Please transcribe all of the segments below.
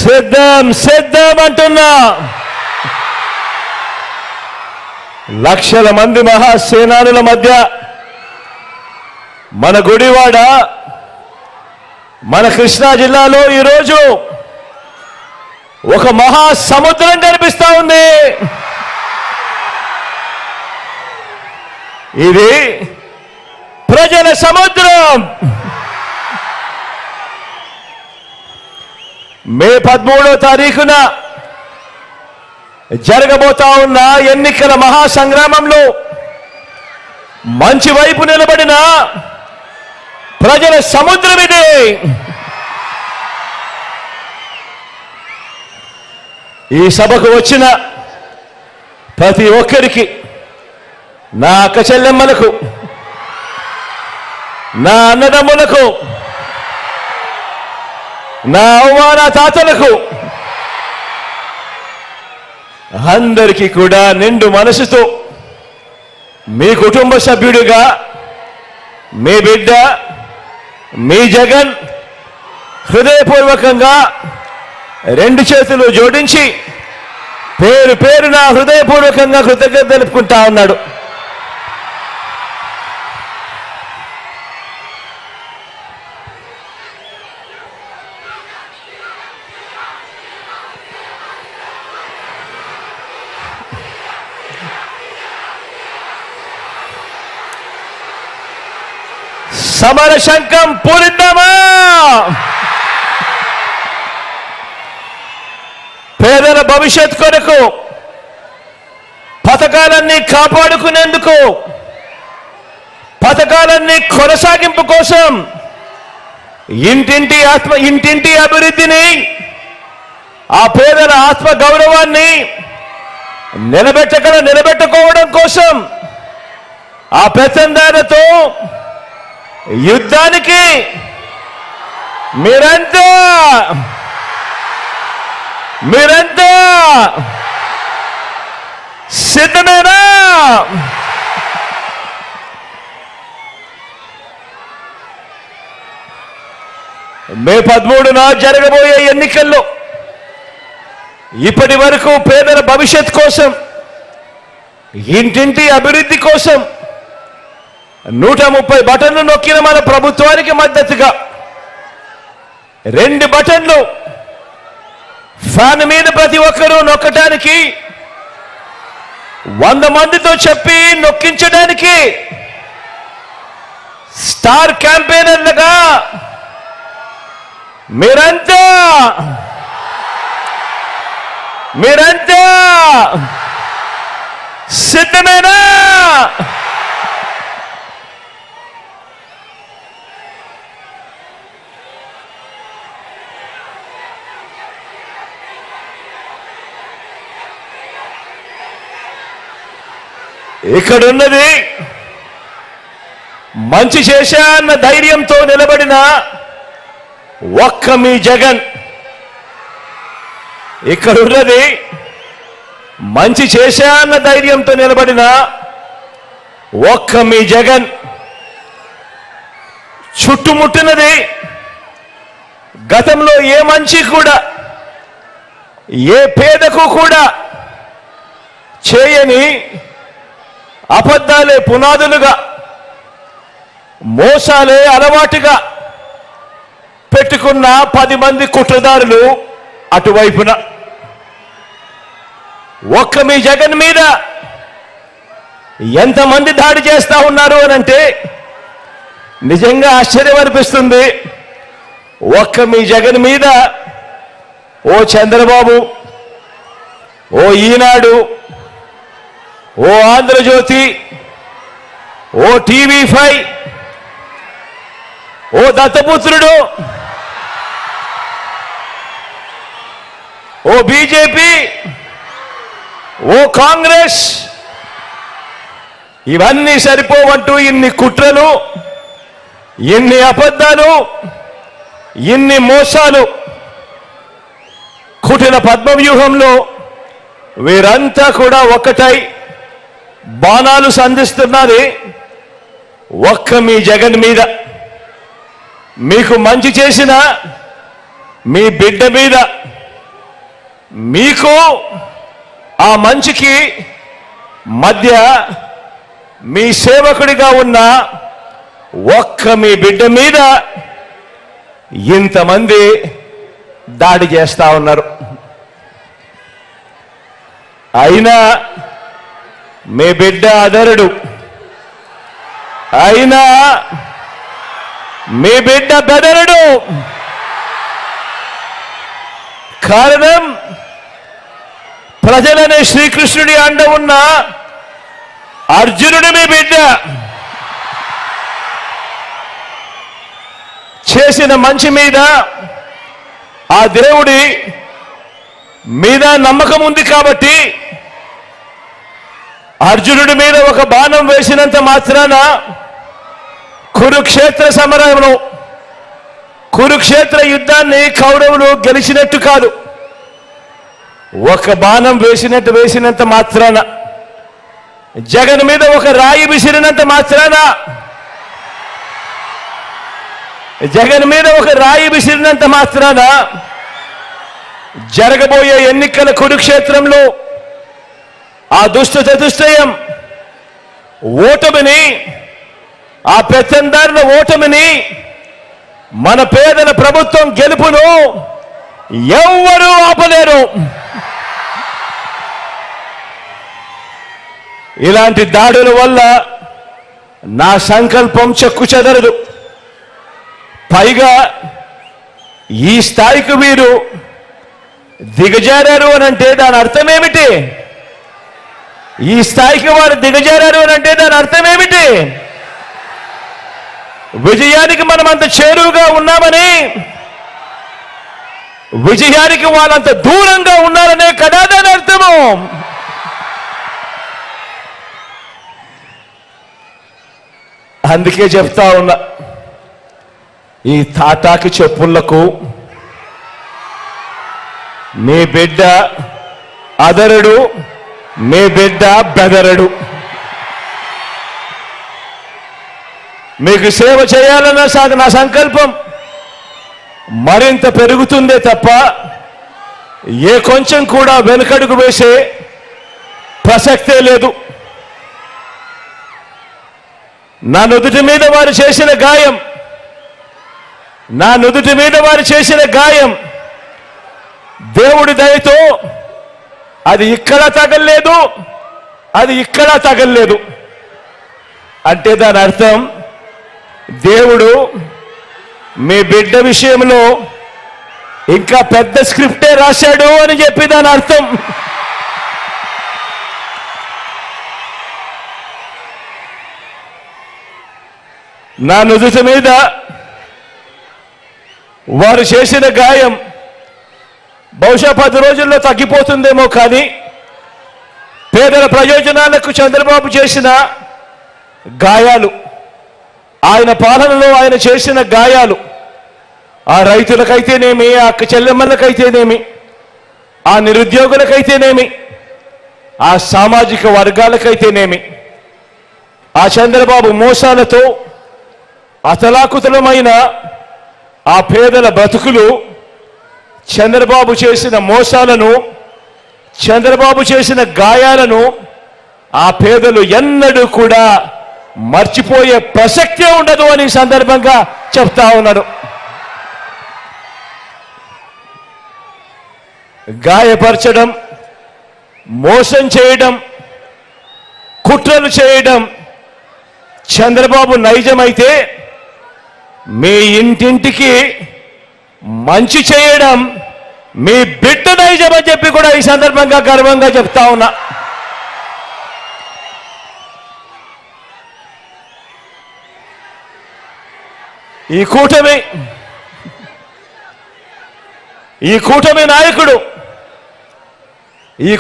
సిద్ధం సిద్ధం అంటున్నా. లక్షల మంది మహాసేనానుల మధ్య మన గుడివాడ, మన కృష్ణా జిల్లాలో ఈరోజు ఒక మహాసముద్రం కనిపిస్తా ఉంది. ఇది ప్రజల సముద్రం. మే 13వ తారీఖున జరగబోతా ఉన్న ఎన్నికల మహాసంగ్రామంలో మంచి వైపు నిలబడిన ప్రజల సముద్రం ఇది. ఈ సభకు వచ్చిన ప్రతి ఒక్కరికి, నా అక్క చెల్లెమ్మలకు, నా అన్నదమ్ములకు, నా అవ్వాన తాతలకు అందరికీ కూడా నిండు మనసుతో మీ కుటుంబ సభ్యుడిగా మీ బిడ్డ మీ జగన్ హృదయపూర్వకంగా రెండు చేతులు జోడించి పేరు పేరున హృదయపూర్వకంగా కృతజ్ఞత తెలుపుకుంటా ఉన్నాడు. సమర శంఖం పూరిద్దామా? పేదల భవిష్యత్ కొరకు, పథకాలన్నీ కాపాడుకునేందుకు, పథకాలన్నీ కొనసాగింపు కోసం, ఇంటింటి అభివృద్ధిని, ఆ పేదల ఆత్మ గౌరవాన్ని నిలబెట్టుకోవడం కోసం, ఆ పెత్తందారులతో యుద్ధానికి మీరంతా సిద్ధమేనా? మే 13న జరగబోయే ఎన్నికల్లో ఇప్పటి వరకు పేదల భవిష్యత్ కోసం, ఇంటింటి అభివృద్ధి కోసం 130 బటన్లు నొక్కిన మన ప్రభుత్వానికి మద్దతుగా 2 బటన్లు ఫ్యాన్ మీద ప్రతి ఒక్కరూ నొక్కడానికి, 100 మందితో చెప్పి నొక్కించడానికి స్టార్ క్యాంపెయినర్లుగా మీరంతా సిద్ధమేనా? ఇక్కడున్నది మంచి చేశా అన్న ధైర్యంతో నిలబడిన ఒక్క మీ జగన్. ఇక్కడున్నది మంచి చేశా అన్న ధైర్యంతో నిలబడిన ఒక్క మీ జగన్. చుట్టుముట్టినది గతంలో ఏ మంచి కూడా, ఏ పేదకు కూడా చేయని అబద్ధాలే పునాదులుగా, మోసాలే అలవాటుగా పెట్టుకున్న 10 మంది కుట్రదారులు అటువైపున. ఒక్క మీ జగన్ మీద ఎంతమంది దాడి చేస్తా ఉన్నారు అనంటే నిజంగా ఆశ్చర్యం అనిపిస్తుంది. ఒక్క మీ జగన్ మీద ఓ చంద్రబాబు, ఓ ఈనాడు, ఓ ఆంధ్రజ్యోతి, ఓ TV5, ఓ దత్తపుత్రుడు, ఓ బీజేపీ, ఓ కాంగ్రెస్, ఇవన్నీ సరిపోవంటూ ఇన్ని కుట్రలు, ఇన్ని అబద్ధాలు, ఇన్ని మోసాలు, కుటిల పద్మవ్యూహంలో వీరంతా కూడా ఒక్కటై బాణాలు సంధిస్తున్నది ఒక్క మీ జగన్ మీద. మీకు మంచి చేసిన మీ బిడ్డ మీద, మీకు ఆ మంచికి మధ్య మీ సేవకుడిగా ఉన్న ఒక్క మీ బిడ్డ మీద ఇంతమంది దాడి చేస్తా ఉన్నారు. అయినా మీ బిడ్డ అదరుడు, అయినా మీ బిడ్డ బెదరుడు. కారణం ప్రజలనే శ్రీకృష్ణుడి అండ ఉన్న అర్జునుడి మీ బిడ్డ. చేసిన మంచి మీద ఆ దేవుడి మీద నమ్మకం ఉంది కాబట్టి అర్జునుడి మీద ఒక బాణం వేసినంత మాత్రాన కురుక్షేత్ర సమరంలో కురుక్షేత్ర యుద్ధాన్ని కౌరవులు గెలిచినట్టు కాదు. ఒక బాణం వేసినంత మాత్రాన, జగన్ మీద ఒక రాయి విసిరినంత మాత్రాన, జగన్ మీద ఒక రాయి విసిరినంత మాత్రాన జరగబోయే ఎన్నికల కురుక్షేత్రంలో ఆ దుష్ట చతుష్టయం ఓటమిని, ఆ పెత్తందారుల ఓటమిని, మన పేదల ప్రభుత్వం గెలుపును ఎవ్వరూ ఆపలేరు. ఇలాంటి దాడుల వల్ల నా సంకల్పం చెక్కు చెదరదు. పైగా ఈ స్థాయికి వీరు దిగజారారు అని అంటే దాని అర్థం ఏమిటి? ఈ స్థాయికి వారు దిగజారారు అని అంటే దాని అర్థం ఏమిటి? విజయానికి మనం అంత చేరువుగా ఉన్నామని, విజయానికి వాళ్ళంత దూరంగా ఉన్నారనే కదా దాని అర్థము. అందుకే చెప్తా ఉన్నా, ఈ తాటాకి చెప్పులకు మీ బిడ్డ అదరుడు, మీ బిడ్డ బెదరడు. మీకు సేవ చేయాలన్న నా సంకల్పం మరింత పెరుగుతుందే తప్ప ఏ కొంచెం కూడా వెనుకడుగు వేసే ప్రసక్తే లేదు. నా నుదుటి మీద వారు చేసిన గాయం, నా నుదుటి మీద వారు చేసిన గాయం దేవుడి దయతో అది ఇక్కడ తగల్లేదు, అది ఇక్కడ తగల్లేదు. అంటే దాని అర్థం దేవుడు మీ బిడ్డ విషయంలో ఇంకా పెద్ద స్క్రిప్టే రాశాడు అని చెప్పి దాని అర్థం. నా నుదుటి మీద వారు చేసిన గాయం బహుశా 10 రోజుల్లో తగ్గిపోతుందేమో, కానీ పేదల ప్రయోజనాలకు చంద్రబాబు చేసిన గాయాలు, ఆయన పాలనలో ఆయన చేసిన గాయాలు, ఆ రైతులకైతేనేమి, ఆ అక్క చెల్లెమ్మలకైతేనేమి, ఆ నిరుద్యోగులకైతేనేమి, ఆ సామాజిక వర్గాలకైతేనేమి, ఆ చంద్రబాబు మోసాలతో అతలాకుతలమైన ఆ పేదల బ్రతుకులు, చంద్రబాబు చేసిన మోసాలను, చంద్రబాబు చేసిన గాయాలను ఆ పేదలు ఎన్నడూ కూడా మర్చిపోయే ప్రసక్తే ఉండదు అని సందర్భంగా చెప్తా ఉన్నాడు. గాయపరచడం, మోసం చేయడం, కుట్రలు చేయడం చంద్రబాబు నైజమైతే, మీ ఇంటింటికి మంచి చేయడం మీ బిడ్డ నైజం అని చెప్పి కూడా ఈ సందర్భంగా గర్వంగా చెప్తా ఉన్నా. ఈ కూటమి నాయకుడు ఈ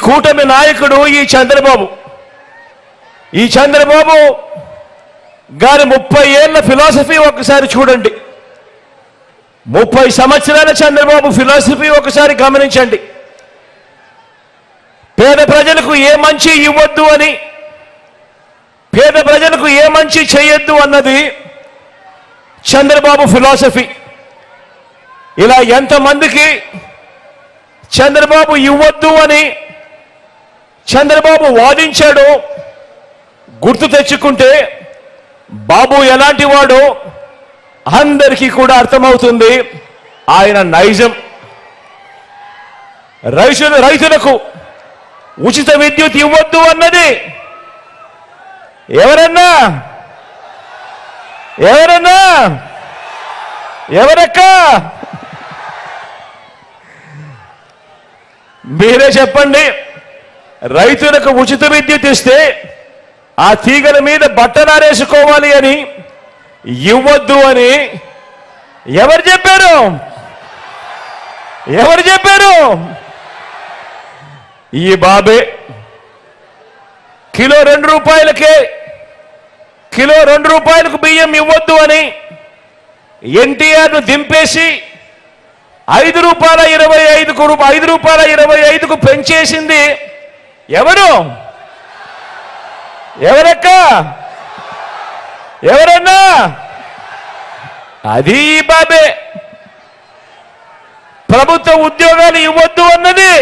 చంద్రబాబు గారి 30 ఏళ్ల ఫిలాసఫీ ఒకసారి చూడండి. 30 సంవత్సరాల చంద్రబాబు ఫిలాసఫీ ఒకసారి గమనించండి. పేద ప్రజలకు ఏ మంచి ఇవ్వద్దు అని, పేద ప్రజలకు ఏ మంచి చేయొద్దు అన్నది చంద్రబాబు ఫిలాసఫీ. ఇలా ఎంతమందికి చంద్రబాబు ఇవ్వద్దు అని చంద్రబాబు వాదించాడు. గుర్తు తెచ్చుకుంటే బాబు ఎలాంటి వాడో అందరికీ కూడా అర్థమవుతుంది. ఆయన నైజం. రైతులకు ఉచిత విద్యుత్ ఇవ్వద్దు అన్నది ఎవరన్నా ఎవరక్క మీరే చెప్పండి. రైతులకు ఉచిత విద్యుత్ ఇస్తే ఆ తీగల మీద బట్టలారేసుకోవాలి అని ఇవ్వద్దు అని ఎవరు చెప్పారు? ఈ బాబే కిలో 2 రూపాయలకే కిలో 2 రూపాయలకు బియ్యం ఇవ్వద్దు అని ఎన్టీఆర్ను దింపేసి 5 రూపాయల 25కు పెంచేసింది ఎవరు? ఎవరన్నా? అది ఈ బాబే. ప్రభుత్వ ఉద్యోగాలు ఇవ్వద్దు అన్నది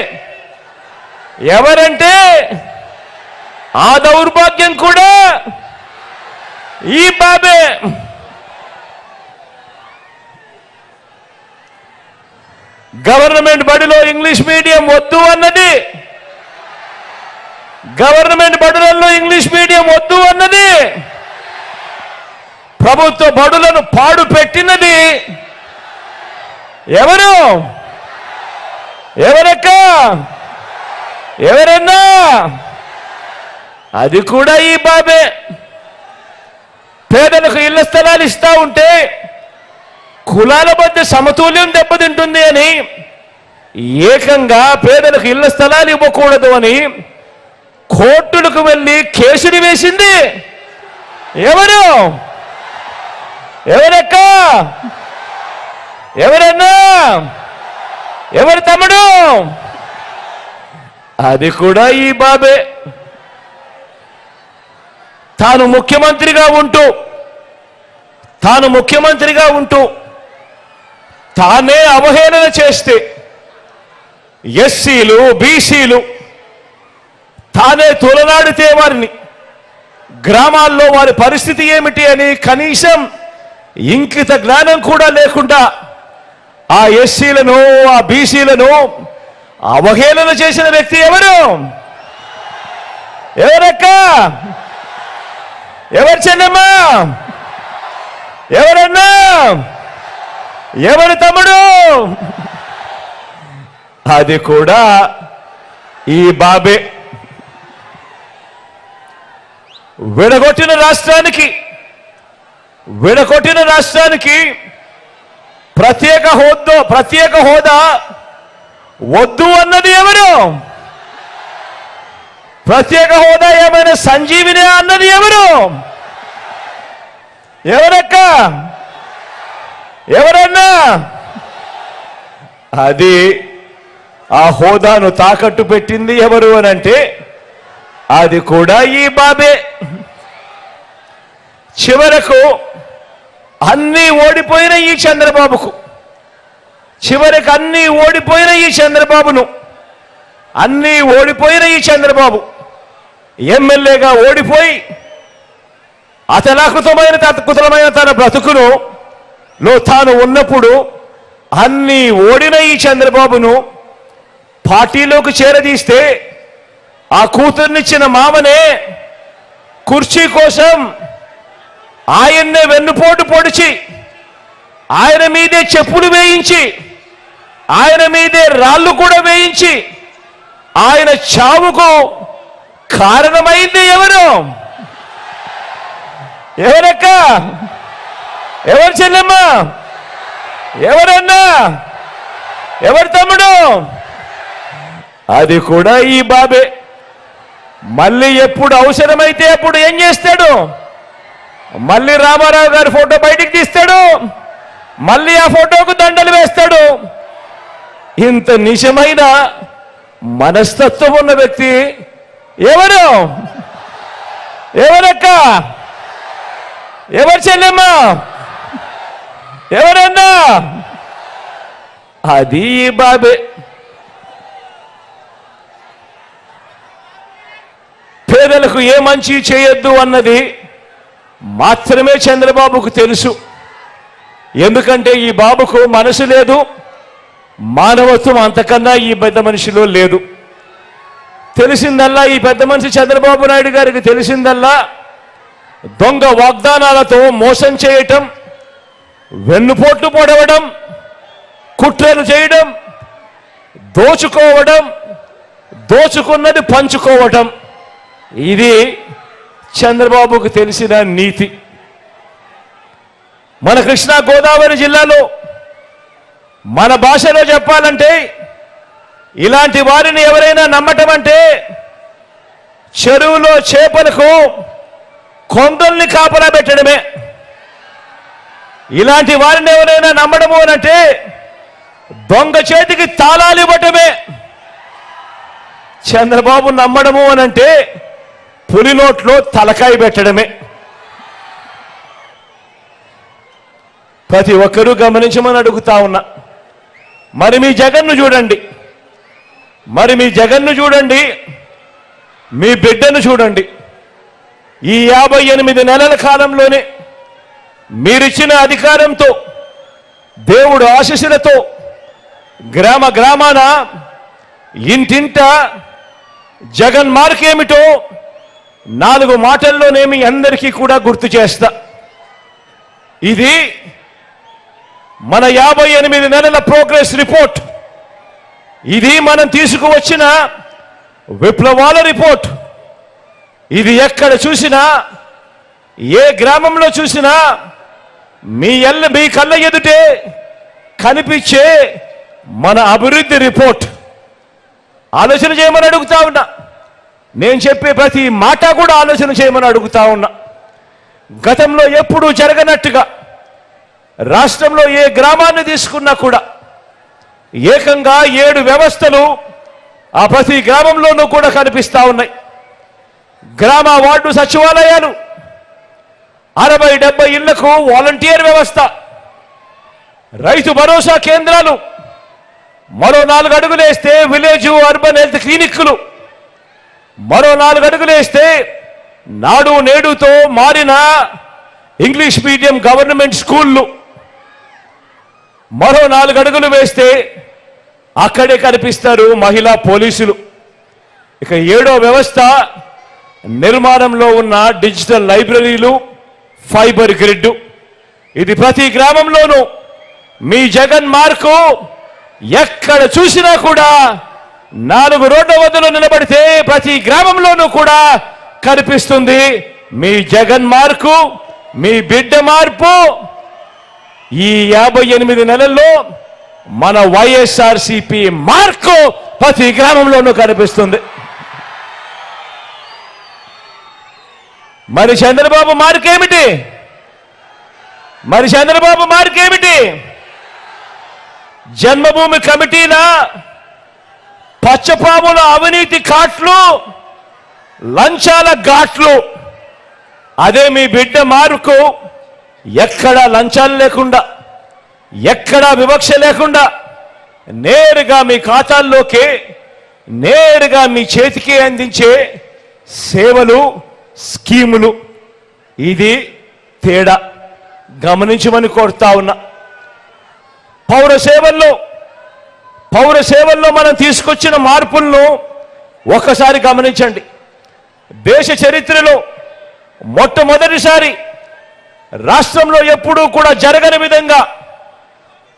ఎవరంటే ఆ దౌర్భాగ్యం కూడా ఈ బాబే. గవర్నమెంట్ బడిలో ఇంగ్లీష్ మీడియం వద్దు అన్నది ప్రభుత్వ బడులను పాడు పెట్టినది ఎవరన్నా? అది కూడా ఈ బాబే. పేదలకు ఇళ్ల స్థలాలు ఇస్తా ఉంటే కులాల మధ్య సమతుల్యం దెబ్బతింటుంది అని ఏకంగా పేదలకు ఇళ్ల స్థలాలు ఇవ్వకూడదు అని కోర్టులకు వెళ్ళి కేసులు వేసింది ఎవరక్క? ఎవరన్నా? ఎవరు తమ్ముడు? అది కూడా ఈ బాబే. తాను ముఖ్యమంత్రిగా ఉంటూ తానే అవహేళన చేస్తే ఎస్సీలు బీసీలు తానే తొలనాడితే వారిని గ్రామాల్లో వారి పరిస్థితి ఏమిటి అని కనీసం ఇంకిత జ్ఞానం కూడా లేకుండా ఆ ఎస్సీలను ఆ బీసీలను అవహేళన చేసిన వ్యక్తి ఎవరక్క? ఎవరు చెల్లెమ్మా? ఎవరన్నా? ఎవరు తమ్ముడు? అది కూడా ఈ బాబే. విడగొట్టిన రాష్ట్రానికి ప్రత్యేక హోదా వద్దు అన్నది ఎవరు? ప్రత్యేక హోదా ఏమైనా సంజీవిని అన్నది ఎవరక్క? ఎవరన్నా? అది ఆ హోదాను తాకట్టు పెట్టింది ఎవరు అనంటే అది కూడా ఈ బాబే. చివరకు అన్నీ ఓడిపోయిన ఈ చంద్రబాబుకు చంద్రబాబు ఎమ్మెల్యేగా ఓడిపోయి అతలాకుతమైన తన బ్రతుకును తాను ఉన్నప్పుడు అన్నీ ఓడిన ఈ చంద్రబాబును పార్టీలోకి చేరదీస్తే ఆ కూతుర్నిచ్చిన మామనే కుర్చీ కోసం ఆయన్నే వెన్నుపోటు పొడిచి ఆయన మీదే చెప్పులు వేయించి ఆయన మీదే రాళ్ళు కూడా వేయించి ఆయన చావుకు కారణమైంది ఎవరక్క? ఎవరు చెల్లెమ్మా? ఎవరన్నా? ఎవరు తమ్ముడు? అది కూడా ఈ బాబే. మళ్ళీ ఎప్పుడు అవసరమైతే అప్పుడు ఏం చేస్తాడు? మళ్ళీ రామారావు గారి ఫోటో బయటికి తీస్తాడు, మళ్ళీ ఆ ఫోటోకు దండలు వేస్తాడు. ఇంత నిజమైన మనస్తత్వం ఉన్న వ్యక్తి ఎవరక్క? ఎవరు చెల్లెమ్మా? ఎవరన్నా? అది ఈ బాబే. పిల్లలకు ఏ మంచి చేయొద్దు అన్నది మాత్రమే చంద్రబాబుకు తెలుసు. ఎందుకంటే ఈ బాబుకు మనసు లేదు, మానవత్వం అంతకన్నా ఈ పెద్ద మనిషిలో లేదు. తెలిసిందల్లా ఈ పెద్ద మనిషి చంద్రబాబు నాయుడు గారికి తెలిసిందల్లా దొంగ వాగ్దానాలతో మోసం చేయటం, వెన్నుపోట్లు పొడవడం, కుట్రలు చేయడం, దోచుకోవడం, దోచుకున్నది పంచుకోవటం. ఇది చంద్రబాబుకు తెలిసిన నీతి. మన కృష్ణా గోదావరి జిల్లాలో మన భాషలో చెప్పాలంటే ఇలాంటి వారిని ఎవరైనా నమ్మటం అంటే చెరువులో చేపలకు కొంగల్ని కాపలా పెట్టడమే. ఇలాంటి వారిని ఎవరైనా నమ్మడము అనంటే దొంగ చేతికి తాళాలు ఇవ్వటమే. చంద్రబాబు నమ్మడము అనంటే పులి నోట్లో తలకాయ పెట్టడమే. ప్రతి ఒక్కరూ గమనించమని అడుగుతా ఉన్నా. మరి మీ జగన్ను చూడండి, మరి మీ జగన్ను చూడండి, మీ బిడ్డను చూడండి. ఈ 58 నెలల కాలంలోనే మీరిచ్చిన అధికారంతో, దేవుడు ఆశీస్సులతో గ్రామ గ్రామాన ఇంటింట జగన్ మార్కేమిటో 4 మాటల్లోనే మీ అందరికీ కూడా గుర్తు చేస్తా. ఇది మన 58 నెలల ప్రోగ్రెస్ రిపోర్ట్. ఇది మనం తీసుకువచ్చిన విప్లవాల రిపోర్ట్. ఇది ఎక్కడ చూసినా, ఏ గ్రామంలో చూసినా మీ కళ్ళ ఎదుటే కనిపించే మన అభివృద్ధి రిపోర్ట్. ఆలోచన చేయమని అడుగుతా ఉన్నా. నేను చెప్పే ప్రతి మాట కూడా ఆలోచన చేయమని అడుగుతా ఉన్నా. గతంలో ఎప్పుడూ జరగనట్టుగా రాష్ట్రంలో ఏ గ్రామాన్ని తీసుకున్నా కూడా ఏకంగా 7 వ్యవస్థలు ఆ ప్రతి గ్రామంలోనూ కూడా కనిపిస్తా ఉన్నాయి. గ్రామ వార్డు సచివాలయాలు, 60-70 ఇళ్లకు వాలంటీర్ వ్యవస్థ, రైతు భరోసా కేంద్రాలు, మరో 4 అడుగులు వేస్తే విలేజ్ అర్బన్ హెల్త్ క్లినిక్లు, మరో 4 అడుగులు వేస్తే నాడు నేడుతో మారిన ఇంగ్లీష్ మీడియం గవర్నమెంట్ స్కూళ్ళు, మరో 4 అడుగులు వేస్తే అక్కడే కనిపిస్తారు మహిళా పోలీసులు. ఇక 7వ వ్యవస్థ నిర్మాణంలో ఉన్న డిజిటల్ లైబ్రరీలు, ఫైబర్ గ్రిడ్. ఇది ప్రతి గ్రామంలోనూ మీ జగన్ మార్కు ఎక్కడ చూసినా కూడా 4 రోడ్ల వద్దలో నిలబడితే ప్రతి గ్రామంలోనూ కూడా కనిపిస్తుంది మీ జగన్ మార్కు, మీ బిడ్డ మార్పు. ఈ 58 నెలల్లో మన వైఎస్ఆర్సీపీ మార్కు ప్రతి గ్రామంలోనూ కనిపిస్తుంది. మరి చంద్రబాబు మార్కేమిటి? మరి చంద్రబాబు మార్కేమిటి? జన్మభూమి కమిటీల పచ్చపాముల అవినీతి ఘాట్లు, లంచాల ఘాట్లు. అదే మీ బిడ్డ మార్కు. ఎక్కడా లంచాలు లేకుండా, ఎక్కడా వివక్ష లేకుండా నేరుగా మీ ఖాతాల్లోకి, నేరుగా మీ చేతికి అందించే సేవలు, స్కీములు. ఇది తేడా గమనించమని కోరుతా ఉన్నా. పౌర సేవల్లో మనం తీసుకొచ్చిన మార్పులను ఒక్కసారి గమనించండి. దేశ చరిత్రలో మొట్టమొదటిసారి రాష్ట్రంలో ఎప్పుడూ కూడా జరగని విధంగా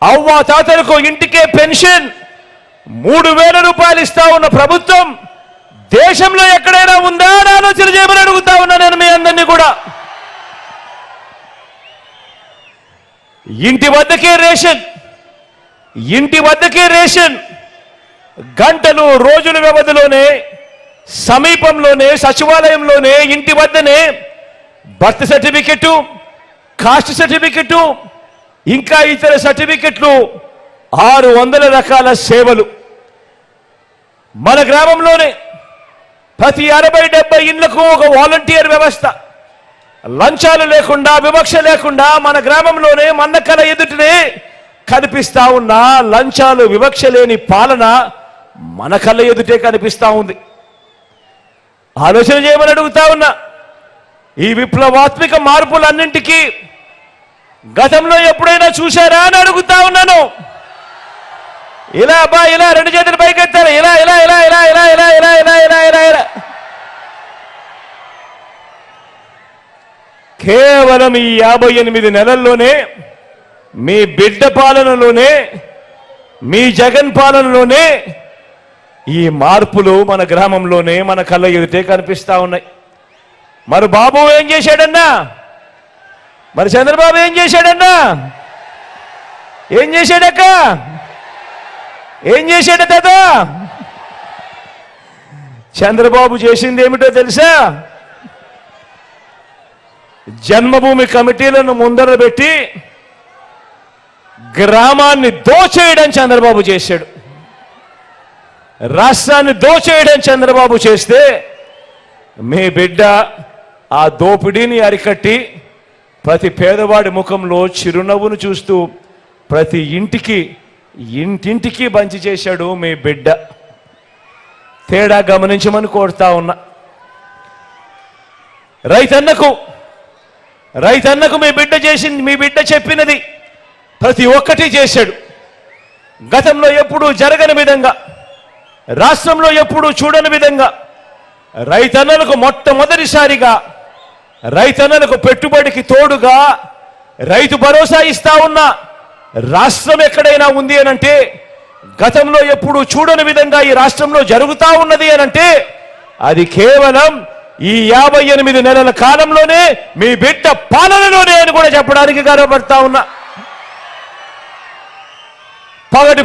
అవ్వ తాతలకు ఇంటికే పెన్షన్ 3,000 రూపాయలు ఇస్తా ఉన్న ప్రభుత్వం దేశంలో ఎక్కడైనా ఉందా అని ఆలోచన చేయమని అడుగుతా ఉన్నా నేను మీ అందరినీ కూడా. ఇంటి వద్దకే రేషన్ గంటలు, రోజుల వ్యవధిలోనే, సమీపంలోనే, సచివాలయంలోనే, ఇంటి వద్దనే బర్త్ సర్టిఫికెట్, కాస్ట్ సర్టిఫికెట్, ఇంకా ఇతర సర్టిఫికెట్లు, 600 రకాల సేవలు. మన గ్రామంలోనే ప్రతి 60-70 ఇళ్లకు ఒక వాలంటీర్ వ్యవస్థ. లంచాలు లేకుండా, వివక్ష లేకుండా మన గ్రామంలోనే మన కళ ఎదుటనే కనిపిస్తా ఉన్న లంచాలు, వివక్ష లేని పాలన మన కళ్ళ ఎదుటే కనిపిస్తా ఉంది. ఆలోచన చేయమని అడుగుతా ఉన్నా. ఈ విప్లవాత్మక మార్పులన్నింటికీ గతంలో ఎప్పుడైనా చూశారా అని అడుగుతా ఉన్నాను. ఇలా అబ్బా, ఇలా రెండు చేతులు పైకెత్తారు, ఇలా ఇలా ఇలా ఇలా ఇలా ఇలా ఇలా ఇలా ఇలా ఇలా ఇలా. కేవలం ఈ 58 నెలల్లోనే, మీ బిడ్డ పాలనలోనే, మీ జగన్ పాలనలోనే ఈ మార్పులు మన గ్రామంలోనే మన కళ్ళ ఎదుటే కనిపిస్తా ఉన్నాయి. మరి బాబు ఏం చేశాడన్నా? మరి చంద్రబాబు ఏం చేశాడన్నా? ఏం చేశాడక్క? ఏం చేశాడు తాత? చంద్రబాబు చేసింది ఏమిటో తెలుసా? జన్మభూమి కమిటీలను ముందర పెట్టి గ్రామాన్ని దోచేయడం చంద్రబాబు చేశాడు. రాష్ట్రాన్ని దోచేయడం చంద్రబాబు చేస్తే, మీ బిడ్డ ఆ దోపిడీని అరికట్టి ప్రతి పేదవాడి ముఖంలో చిరునవ్వును చూస్తూ ప్రతి ఇంటింటికి బంచి చేశాడు మీ బిడ్డ. తేడా గమనించమని కోరుతా ఉన్నా. రైతన్నకు మీ బిడ్డ చేసింది, మీ బిడ్డ చెప్పినది ప్రతి ఒక్కటి చేశాడు. గతంలో ఎప్పుడూ జరగని విధంగా, రాష్ట్రంలో ఎప్పుడూ చూడని విధంగా రైతన్నలకు మొట్టమొదటిసారిగా రైతన్నలకు పెట్టుబడికి తోడుగా రైతు భరోసా ఇస్తా ఉన్న రాష్ట్రం ఎక్కడైనా ఉంది అనంటే, గతంలో ఎప్పుడూ చూడని విధంగా ఈ రాష్ట్రంలో జరుగుతా ఉన్నది అనంటే, అది కేవలం ఈ 58 నెలల కాలంలోనే మీ బిడ్డ పాలనలోనే అని కూడా చెప్పడానికి గర్వపడతా ఉన్నా. పగటి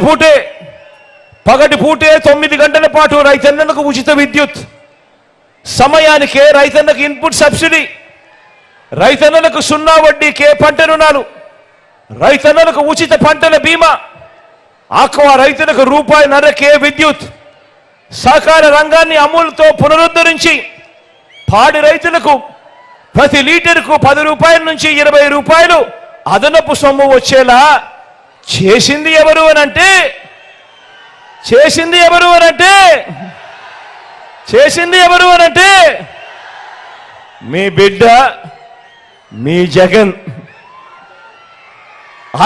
పూటే 9 గంటల పాటు రైతన్నలకు ఉచిత విద్యుత్, సమయానికే రైతన్నకు ఇన్పుట్ సబ్సిడీ, రైతన్నలకు 0 వడ్డీకే పంట రుణాలు, రైతన్నలకు ఉచిత పంటల బీమా, ఆక్వా రైతులకు ₹1.5కే విద్యుత్, సహకార రంగాన్ని అమూల్తో పునరుద్ధరించి పాడి రైతులకు ప్రతి లీటర్కు ₹10 నుంచి ₹20 అదనపు సొమ్ము వచ్చేలా చేసింది ఎవరు అనంటే మీ బిడ్డ, మీ జగన్.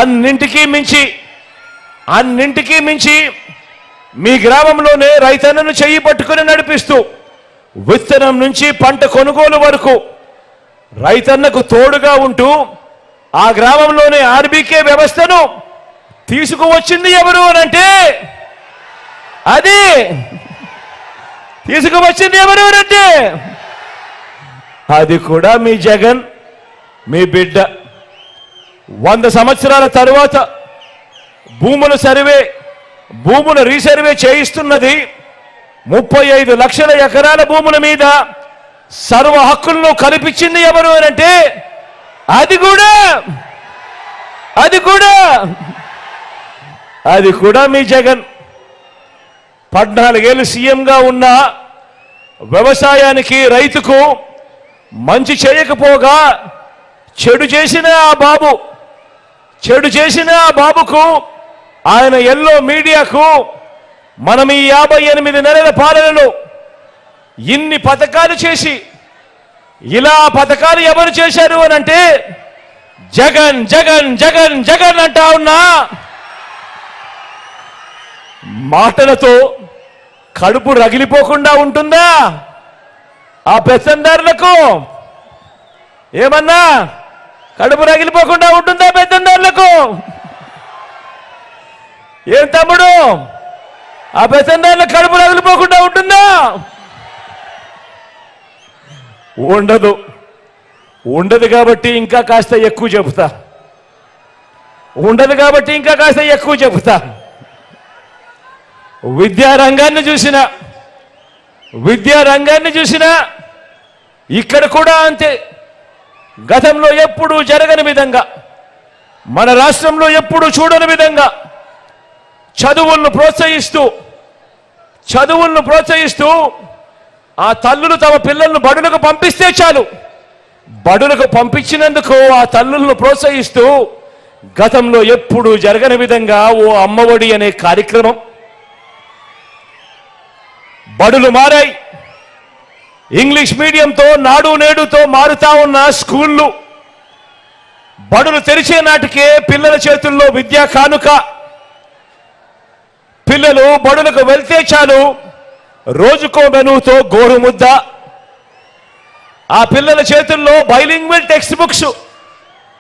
అన్నింటికీ మించి మీ గ్రామంలోనే రైతన్నను చెయ్యి పట్టుకుని నడిపిస్తూ విత్తనం నుంచి పంట కొనుగోలు వరకు రైతన్నకు తోడుగా ఉంటూ ఆ గ్రామంలోనే ఆర్బీకే వ్యవస్థను తీసుకువచ్చింది ఎవరు అనంటే, అది తీసుకువచ్చింది ఎవరు అనంటే అది కూడా మీ జగన్, మీ బిడ్డ. 100 సంవత్సరాల తరువాత భూముల రీసర్వే చేయిస్తున్నది 35 లక్షల ఎకరాల భూముల మీద సర్వ హక్కులను కల్పించింది ఎవరు అనంటే, అది కూడా మీ జగన్. 14 ఏళ్ళు సీఎంగా ఉన్న వ్యవసాయానికి, రైతుకు మంచి చేయకపోగా చెడు చేసిన ఆ బాబుకు ఆయన ఎల్లో మీడియాకు మనం ఈ 58 నెలల పాలనలో ఇన్ని పథకాలు చేసి, ఇలా పథకాలు ఎవరు చేశారు అనంటే జగన్ జగన్ జగన్ జగన్ అంటా ఉన్నా మాటలతో కడుపు రగిలిపోకుండా ఉంటుందా ఆ పెత్తందారులకు? ఏమన్నా కడుపు రగిలిపోకుండా ఉంటుందా పెత్తందారులకు? ఏం తమ్ముడు, ఆ పెత్తందారులకు కడుపు రగిలిపోకుండా ఉంటుందా? ఉండదు కాబట్టి ఇంకా కాస్త ఎక్కువ చెబుతా. విద్యారంగాన్ని చూసినా ఇక్కడ కూడా అంతే. గతంలో ఎప్పుడూ జరగని విధంగా, మన రాష్ట్రంలో ఎప్పుడూ చూడని విధంగా చదువులను ప్రోత్సహిస్తూ ఆ తల్లులు తమ పిల్లలను బడులకు పంపిస్తే చాలు, బడులకు పంపించినందుకు ఆ తల్లులను ప్రోత్సహిస్తూ గతంలో ఎప్పుడూ జరగని విధంగా ఓ అమ్మఒడి అనే కార్యక్రమం. బడులు మారాయి, ఇంగ్లీష్ మీడియంతో నాడు నేడుతో మారుతా ఉన్న స్కూళ్ళు బడులు తెరిచే నాటికే పిల్లల చేతుల్లో విద్యా కానుక. పిల్లలు బడులకు వెళ్తే చాలు రోజుకో మెనూతో గోరుముద్ద. ఆ పిల్లల చేతుల్లో బైలింగ్వల్ టెక్స్ట్ బుక్స్,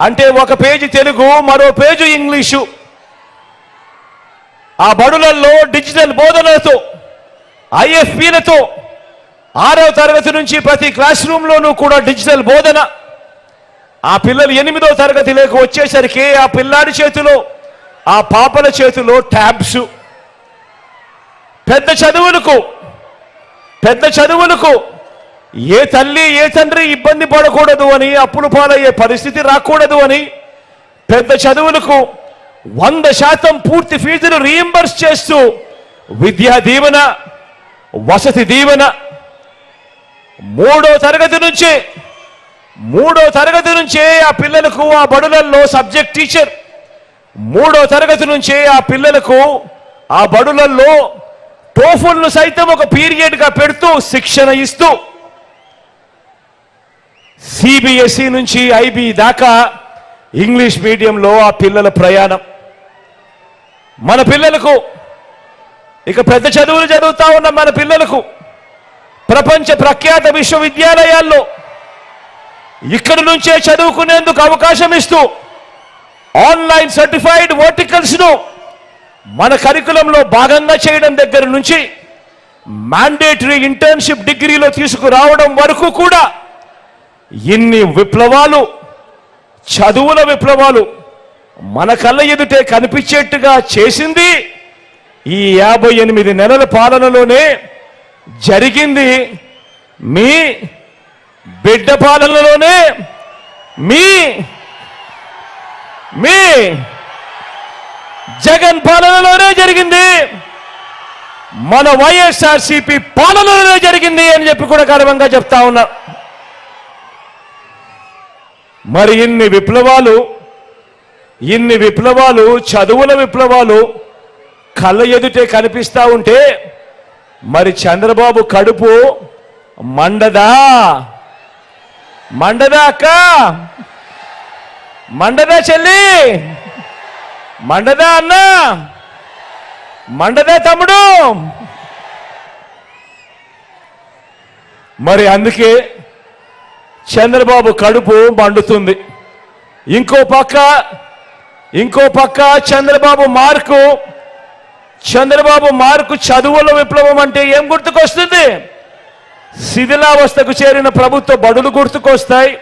అంటే ఒక పేజీ తెలుగు మరో పేజీ ఇంగ్లీషు. ఆ బడులలో డిజిటల్ బోధనలతో ఐఎఫ్పీలతో 6వ తరగతి నుంచి ప్రతి క్లాస్ రూమ్లోనూ కూడా డిజిటల్ బోధన. ఆ పిల్లలు 8వ తరగతిలోకి వచ్చేసరికి ఆ పిల్లాడి చేతిలో ఆ పాపల చేతిలో ట్యాబ్స్. పెద్ద చదువులకు ఏ తల్లి ఏ తండ్రి ఇబ్బంది పడకూడదు అని, అప్పులు పాలయ్యే పరిస్థితి రాకూడదు అని పెద్ద చదువులకు 100% పూర్తి ఫీజులు రీయింబర్స్ చేస్తూ విద్యా దీవెన, వసతి దీవెన. 3వ తరగతి నుంచే ఆ పిల్లలకు ఆ బడులలో సబ్జెక్ట్ టీచర్. 3వ తరగతి నుంచే ఆ పిల్లలకు ఆ బడులలో టోఫుల్ను సైతం ఒక పీరియడ్గా పెడుతూ శిక్షణ ఇస్తూ సిబిఎస్ఈ నుంచి ఐబీ దాకా ఇంగ్లీష్ మీడియంలో ఆ పిల్లల ప్రయాణం. మన పిల్లలకు ఇక పెద్ద చదువులు చదువుతా ఉన్న మన పిల్లలకు ప్రపంచ ప్రఖ్యాత విశ్వవిద్యాలయాల్లో ఇక్కడి నుంచే చదువుకునేందుకు అవకాశం ఇస్తూ ఆన్లైన్ సర్టిఫైడ్ వర్టికల్స్ను మన కరికులంలో భాగంగా చేయడం దగ్గర నుంచి మ్యాండేటరీ ఇంటర్న్షిప్ డిగ్రీలో తీసుకురావడం వరకు కూడా ఇన్ని విప్లవాలు, చదువుల విప్లవాలు మన కళ్ళ ఎదుటే కనిపించేట్టుగా చేసింది ఈ 58 నెలల పాలనలోనే. జరిగింది మీ బిడ్డ పాలనలోనే, మీ జగన్ పాలనలోనే జరిగింది, మన వైఎస్ఆర్సీపీ పాలనలోనే జరిగింది అని చెప్పి కూడా గర్వంగా చెప్తా ఉన్నా. మరి ఇన్ని విప్లవాలు, చదువుల విప్లవాలు కళ్ళ ఎదుటే కనిపిస్తా ఉంటే మరి చంద్రబాబు కడుపు మండదా అక్క, మండదా చెల్లి, మండదా అన్న, మండదా తమ్ముడు? మరి అందుకే చంద్రబాబు కడుపు మండుతుంది. ఇంకో పక్క చంద్రబాబు మార్కు చదువుల విప్లవం అంటే ఏం గుర్తుకొస్తుంది? శిథిలావస్థకు చేరిన ప్రభుత్వ బడులు గుర్తుకొస్తాయి.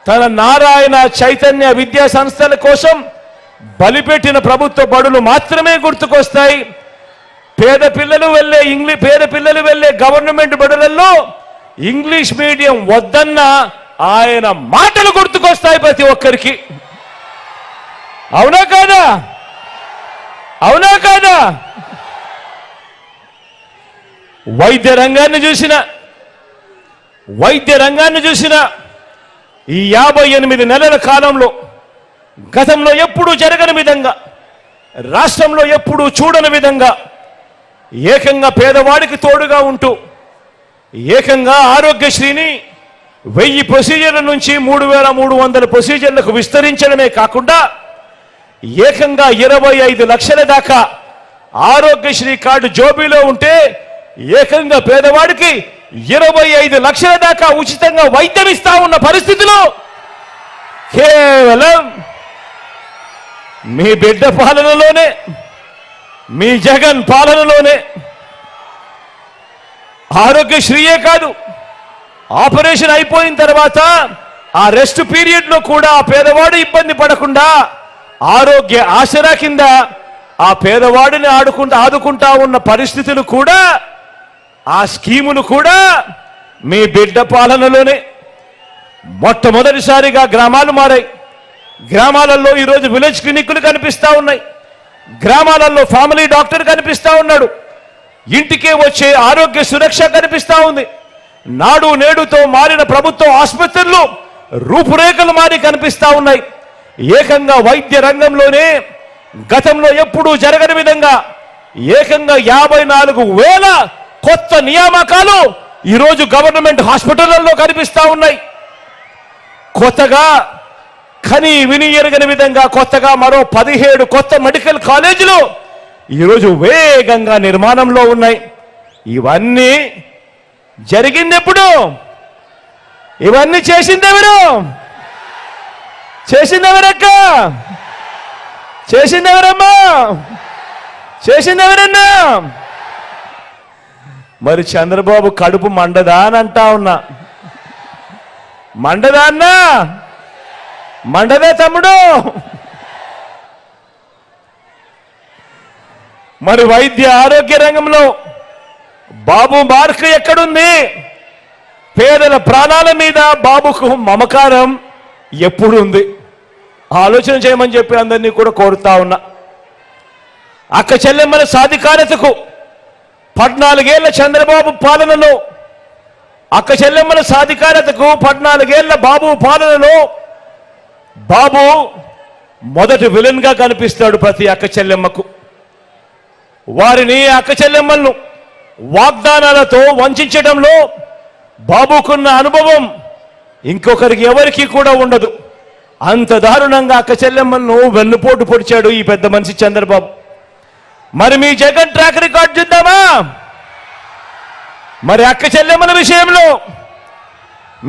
తన నారాయణ చైతన్య విద్యా సంస్థల కోసం బలిపెట్టిన ప్రభుత్వ బడులు మాత్రమే గుర్తుకొస్తాయి. పేద పిల్లలు వెళ్ళే గవర్నమెంట్ బడులలో ఇంగ్లీష్ మీడియం వద్దన్న ఆయన మాటలు గుర్తుకొస్తాయి ప్రతి ఒక్కరికి. అవునా కాదా? వైద్య రంగాన్ని చూసిన ఈ 58 నెలల కాలంలో గతంలో ఎప్పుడూ జరగని విధంగా, రాష్ట్రంలో ఎప్పుడూ చూడని విధంగా ఏకంగా పేదవాడికి తోడుగా ఉంటూ ఏకంగా ఆరోగ్యశ్రీని 1000 ప్రొసీజర్ల నుంచి 3300 ప్రొసీజర్లకు విస్తరించడమే కాకుండా ఏకంగా 25 లక్షల దాకా ఆరోగ్యశ్రీ కార్డు జోబీలో ఉంటే ఏకంగా పేదవాడికి 25 లక్షల దాకా ఉచితంగా వైద్యం ఇస్తా ఉన్న పరిస్థితిలో కేవలం మీ బిడ్డ పాలనలోనే, మీ జగన్ పాలనలోనే ఆరోగ్యశ్రీయే కాదు, ఆపరేషన్ అయిపోయిన తర్వాత ఆ రెస్ట్ పీరియడ్లో కూడా ఆ పేదవాడు ఇబ్బంది పడకుండా ఆరోగ్య ఆసరా కింద ఆ పేదవాడిని ఆదుకుంటా ఉన్న పరిస్థితులు కూడా, ఆ స్కీములు కూడా మీ బిడ్డ పాలనలోనే. మొట్టమొదటిసారిగా గ్రామాలు మారాయి. గ్రామాలలో ఈరోజు విలేజ్ క్లినిక్లు కనిపిస్తా ఉన్నాయి. గ్రామాలలో ఫ్యామిలీ డాక్టర్ కనిపిస్తా ఉన్నాడు. ఇంటికే వచ్చే ఆరోగ్య సురక్ష కనిపిస్తా ఉంది. నాడు నేడుతో మారిన ప్రభుత్వ ఆసుపత్రులు రూపురేఖలు మారి కనిపిస్తా ఉన్నాయి. ఏకంగా వైద్య రంగంలోనే గతంలో ఎప్పుడూ జరగని విధంగా ఏకంగా 54,000 కొత్త నియామకాలు ఈరోజు గవర్నమెంట్ హాస్పిటళ్లలో కనిపిస్తా ఉన్నాయి. కొత్తగా కని విని ఎరగని విధంగా కొత్తగా మరో 17 కొత్త మెడికల్ కాలేజీలు ఈరోజు వేగంగా నిర్మాణంలో ఉన్నాయి. ఇవన్నీ జరిగింది ఎప్పుడు? ఇవన్నీ చేసిందెవరు? చేసిందెవరక్క? చేసిందెవరమ్మా? చేసిందెవరన్నా? మరి చంద్రబాబు కడుపు మండదా అని అంటా ఉన్నా. మండదా అన్నా? మండదే తమ్ముడు. మరి వైద్య ఆరోగ్య రంగంలో బాబు మార్క్ ఎక్కడుంది? పేదల ప్రాణాల మీద బాబుకు మమకారం ఎప్పుడు ఉంది? ఆలోచన చేయమని చెప్పి అందరినీ కూడా కోరుతా ఉన్నా. అక్క చెల్లెమ్మల సాధికారతకు 14 ఏళ్ల చంద్రబాబు పాలనలో, అక్క చెల్లెమ్మల సాధికారతకు 14 ఏళ్ల బాబు పాలనలో బాబు మొదటి విలన్ గా కనిపిస్తాడు ప్రతి అక్క చెల్లెమ్మకు. వారిని అక్క చెల్లెమ్మలను వాగ్దానాలతో వంచడంలో బాబుకున్న అనుభవం ఇంకొకరికి ఎవరికి కూడా ఉండదు. అంత దారుణంగా అక్క చెల్లెమ్మలను వెన్నుపోటు పొడిచాడు ఈ పెద్ద మనిషి చంద్రబాబు. మరి మీ జగన్ ట్రాక్ రికార్డ్ చూద్దామా? మరి అక్క చెల్లెమ్మల విషయంలో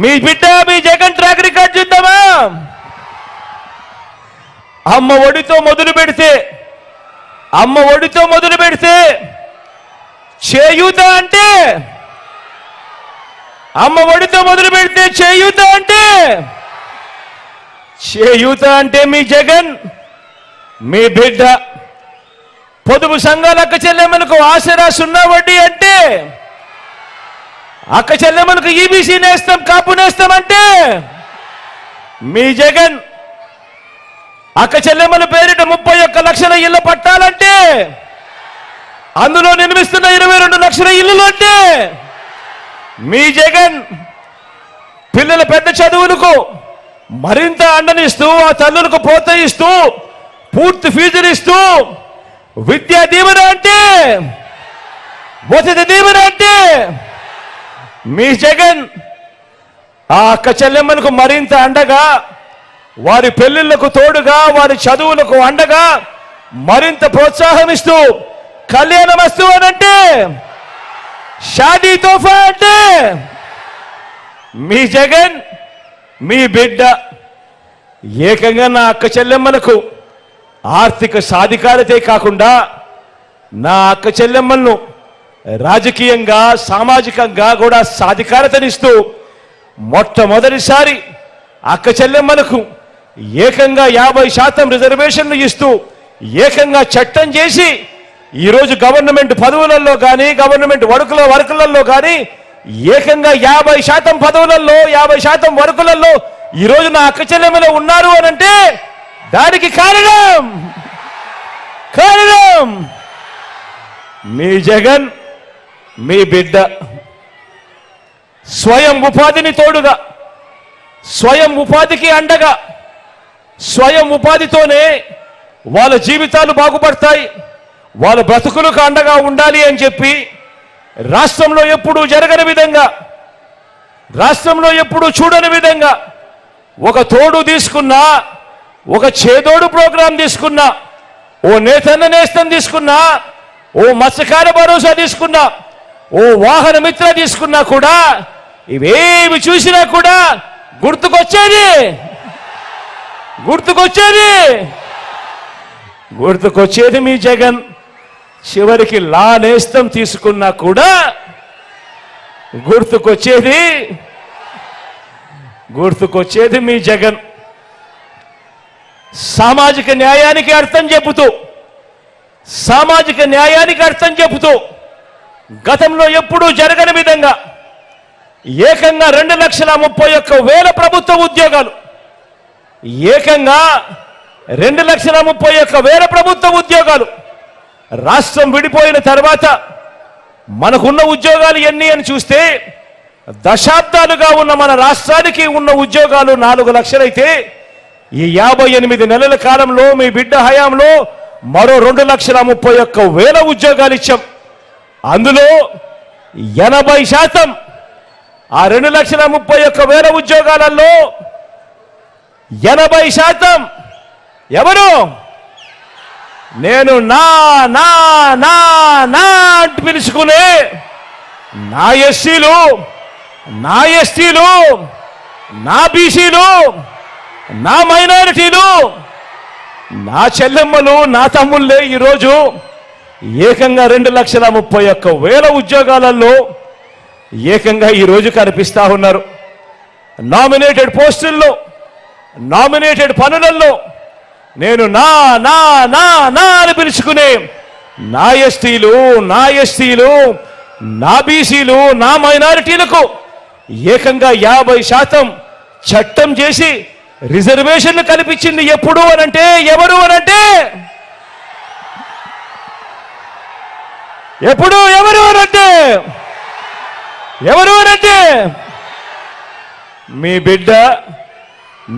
మీ బిడ్డ మీ జగన్ ట్రాక్ రికార్డ్ చూద్దామా? అమ్మ ఒడితో మొదలు పెడితే చేయూత అంటే, అమ్మ ఒడితో మొదలు పెడితే చేయూత అంటే మీ జగన్ మీ బిడ్డ. పొదుపు సంఘాల అక్క చెల్లెమ్మలకు ఆసరా 0 వడ్డీ అంటే, అక్క చెల్లెమ్మలకు ఈబీసీ నేస్తాం కాపు నేస్తాం అంటే మీ జగన్. అక్క చెల్లెమ్మల పేరిట 31 లక్షల ఇళ్ల పట్టాలంటే, అందులో నిర్మిస్తున్న 22 లక్షల ఇల్లులు అంటే మీ జగన్. పిల్లల పెద్ద చదువులకు మరింత అండనిస్తూ, ఆ తల్లులకు ప్రోత్సహిస్తూ, పూర్తి ఫీజులు ఇస్తూ, విద్యా దీవెన అంటే, వసతి దీవెన అంటే మీ జగన్. ఆ అక్క చెల్లెమ్మలకు మరింత అండగా, వారి పెళ్లిళ్లకు తోడుగా, వారి చదువులకు అండగా మరింత ప్రోత్సాహం ఇస్తూ, కళ్యాణ వస్తువు అనంటే, షాదీ తోఫా అంటే మీ జగన్ మీ బిడ్డ. ఏకంగా నా అక్క చెల్లెమ్మలకు ఆర్థిక సాధికారతే కాకుండా నా అక్క చెల్లెమ్మలను రాజకీయంగా సామాజికంగా కూడా సాధికారతనిస్తూ మొట్టమొదటిసారి అక్క చెల్లెమ్మలకు ఏకంగా 50% రిజర్వేషన్లు ఇస్తూ ఏకంగా చట్టం చేసి ఈరోజు గవర్నమెంట్ పదవులలో కానీ, గవర్నమెంట్ వర్కులలో కానీ ఏకంగా 50% పదవులలో, 50% వర్కులలో ఈరోజు నా అక్క చెల్లెమ్మలు ఉన్నారు అనంటే దానికి కారణం మీ జగన్ మీ బిడ్డ. స్వయం ఉపాధిని తోడుగా, స్వయం ఉపాధికి అండగా, స్వయం ఉపాధితోనే వాళ్ళ జీవితాలు బాగుపడతాయి, వాళ్ళ బ్రతుకులకు అండగా ఉండాలి అని చెప్పి రాష్ట్రంలో ఎప్పుడూ జరగని విధంగా, రాష్ట్రంలో ఎప్పుడూ చూడని విధంగా ఒక తోడు తీసుకున్నా, ఒక చేదోడు ప్రోగ్రాం తీసుకున్నా, ఓ నేతన్న నేస్తం తీసుకున్నా, ఓ మత్స్యకార భరోసా తీసుకున్నా, ఓ వాహన మిత్ర తీసుకున్నా కూడా, ఇవేమి చూసినా కూడా గుర్తుకొచ్చేది మీ జగన్. చివరికి లా నేస్తం తీసుకున్నా కూడా గుర్తుకొచ్చేది మీ జగన్. సామాజిక న్యాయానికి అర్థం చెబుతూ గతంలో ఎప్పుడూ జరగని విధంగా ఏకంగా 2,31,000 ప్రభుత్వ ఉద్యోగాలు, ఏకంగా 2,31,000 ప్రభుత్వ ఉద్యోగాలు. రాష్ట్రం విడిపోయిన తర్వాత మనకున్న ఉద్యోగాలు ఎన్ని అని చూస్తే, దశాబ్దాలుగా ఉన్న మన రాష్ట్రానికి ఉన్న ఉద్యోగాలు 4 లక్షలైతే, ఈ 58 నెలల కాలంలో మీ బిడ్డ హయాంలో మరో 2,31,000 ఉద్యోగాలు ఇచ్చాం. అందులో 80% ఆ 2,31,000 ఉద్యోగాలలో 80% ఎవరు? నేను నా నా నా నా అంటూ పిలుచుకునే నా ఎస్సీలు, నా ఎస్టీలు, నా బీసీలు, నా మైనారిటీలు, నా చెల్లెమ్మలు, నా తమ్ముళ్ళే ఈరోజు ఏకంగా 2,31,000 ఉద్యోగాలలో ఏకంగా ఈరోజు కనిపిస్తా ఉన్నారు. నామినేటెడ్ పోస్టుల్లో, నామినేటెడ్ పనులలో నేను నా నా నా నా అని పిలుచుకునే నా ఎస్టీలు, నా ఎస్సీలు, నా బీసీలు, నా మైనారిటీలకు ఏకంగా 50% చట్టం చేసి రిజర్వేషన్ కల్పించింది ఎప్పుడు అనంటే ఎవరు అనంటే ఎప్పుడు ఎవరు అనంటే ఎవరు అనంటే మీ బిడ్డ,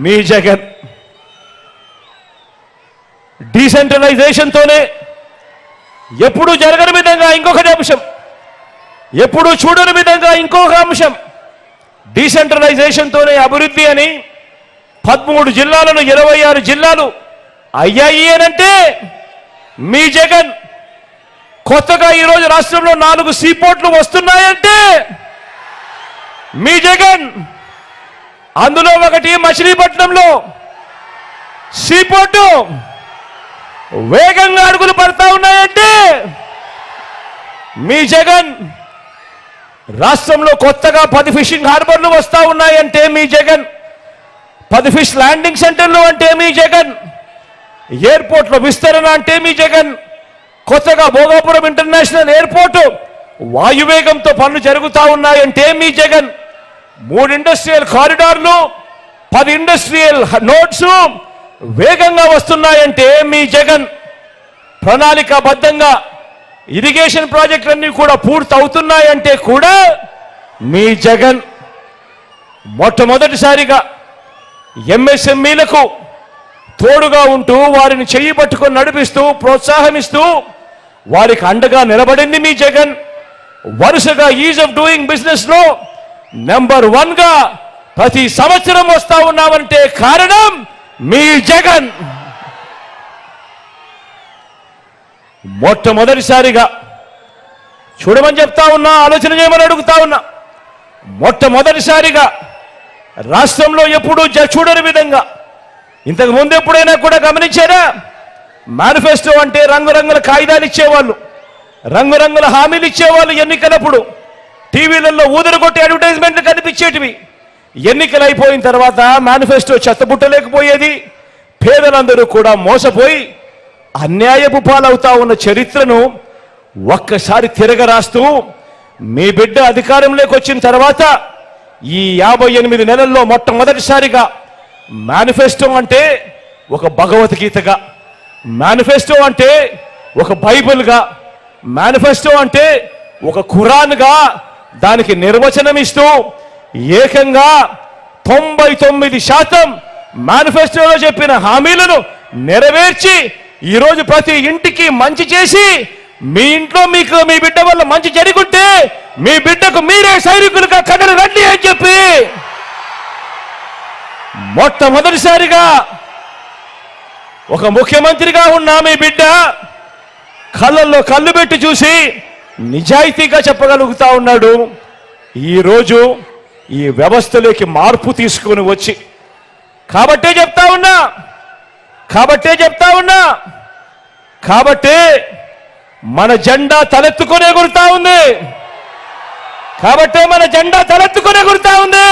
మీ జగన్. డీసెంట్రలైజేషన్తోనే ఎప్పుడు జరగని విధంగా ఇంకొకటి అంశం, ఎప్పుడు చూడని విధంగా ఇంకొక అంశం, డీసెంట్రలైజేషన్తోనే అభివృద్ధి అని 13 జిల్లాలను 26 జిల్లాలు అయ్యాయి అనంటే మీ జగన్. కొత్తగా ఈరోజు రాష్ట్రంలో 4 సీపోర్ట్లు వస్తున్నాయంటే మీ జగన్. అందులో ఒకటి మచిలీపట్నంలో సీపోర్టు వేగంగా అడుగులు పడతా ఉన్నాయంటే మీ జగన్. రాష్ట్రంలో కొత్తగా 10 ఫిషింగ్ హార్బర్లు వస్తా ఉన్నాయంటే మీ జగన్. 10 ఫిష్ ల్యాండింగ్ సెంటర్లు అంటే మీ జగన్. ఎయిర్పోర్ట్లో విస్తరణ అంటే మీ జగన్. కొత్తగా భోగాపురం ఇంటర్నేషనల్ ఎయిర్పోర్టు వాయువేగంతో పనులు జరుగుతూ ఉన్నాయంటే మీ జగన్. 3 ఇండస్ట్రియల్ కారిడార్లు, 10 ఇండస్ట్రియల్ నోట్స్ వేగంగా వస్తున్నాయంటే మీ జగన్. ప్రణాళికాబద్ధంగా ఇరిగేషన్ ప్రాజెక్టులన్నీ కూడా పూర్తి అవుతున్నాయంటే కూడా మీ జగన్. మొట్టమొదటిసారిగా ఎంఎస్ఎంఈలకు తోడుగా ఉంటూ వారిని చెయ్యి పట్టుకొని నడిపిస్తూ ప్రోత్సాహమిస్తూ వారికి అండగా నిలబడింది మీ జగన్. వరుసగా ఈజ్ ఆఫ్ డూయింగ్ బిజినెస్ లో నెంబర్ 1గా ప్రతి సంవత్సరం వస్తా ఉన్నామంటే కారణం మీ జగన్. మొట్టమొదటిసారిగా చూడమని చెప్తా ఉన్నా, ఆలోచన చేయమని అడుగుతా ఉన్నా. మొట్టమొదటిసారిగా రాష్ట్రంలో ఎప్పుడూ చూడని విధంగా, ఇంతకు ముందు ఎప్పుడైనా కూడా గమనించారా? మేనిఫెస్టో అంటే రంగురంగుల కాగితాలు ఇచ్చేవాళ్ళు, రంగురంగుల హామీలు ఇచ్చేవాళ్ళు. ఎన్నికలప్పుడు టీవీలలో ఊదరు కొట్టి అడ్వర్టైజ్మెంట్లు కనిపించేటివి. ఎన్నికలు అయిపోయిన తర్వాత మేనిఫెస్టో చెత్తబుట్టలేకపోయేది. పేదలందరూ కూడా మోసపోయి అన్యాయపు పాలవుతా ఉన్న చరిత్రను ఒక్కసారి తిరగరాస్తూ మీ బిడ్డ అధికారంలోకి వచ్చిన తర్వాత ఈ 58 నెలల్లో మొట్టమొదటిసారిగా మేనిఫెస్టో అంటే ఒక భగవద్గీతగా, మేనిఫెస్టో అంటే ఒక బైబిల్గా, మేనిఫెస్టో అంటే ఒక ఖురాన్గా దానికి నిర్వచనం ఇస్తూ ఏకంగా 99% మేనిఫెస్టోలో చెప్పిన హామీలను నెరవేర్చి ఈరోజు ప్రతి ఇంటికి మంచి చేసి మీ ఇంట్లో మీకు మీ బిడ్డ వల్ల మంచి జరుగుంటే మీ బిడ్డకు మీరే సైనికులుగా కథలు రండి అని చెప్పి మొట్టమొదటిసారిగా ఒక ముఖ్యమంత్రిగా ఉన్న మీ బిడ్డ కళ్ళల్లో కళ్ళు పెట్టి చూసి నిజాయితీగా చెప్పగలుగుతా ఉన్నాడు. ఈరోజు ఈ వ్యవస్థలోకి మార్పు తీసుకొని వచ్చి కాబట్టే చెప్తా ఉన్నా కాబట్టే మన జెండా తలెత్తుకొని ఎగురుతా ఉంది. కాబట్టే మన జెండా తలెత్తుకొని ఎగురుతా ఉంది.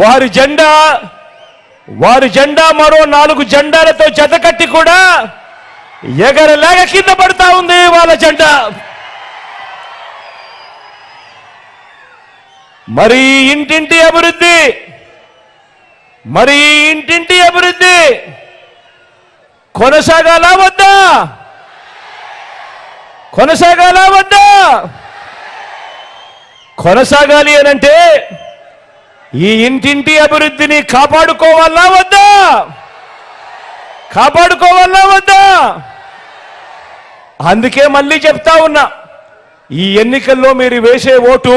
వారి జెండా మరో 4 జెండాలతో జతకట్టి కూడా ఎగరలేక కింద పడతా ఉంది వాళ్ళ జెండా. మరి ఇంటింటి అభివృద్ధి కొనసాగాలా వద్దా? కొనసాగాలి అనంటే ఈ ఇంటింటి అభివృద్ధిని కాపాడుకోవాలా వద్దా? అందుకే మళ్ళీ చెప్తా ఉన్నా, ఈ ఎన్నికల్లో మీరు వేసే ఓటు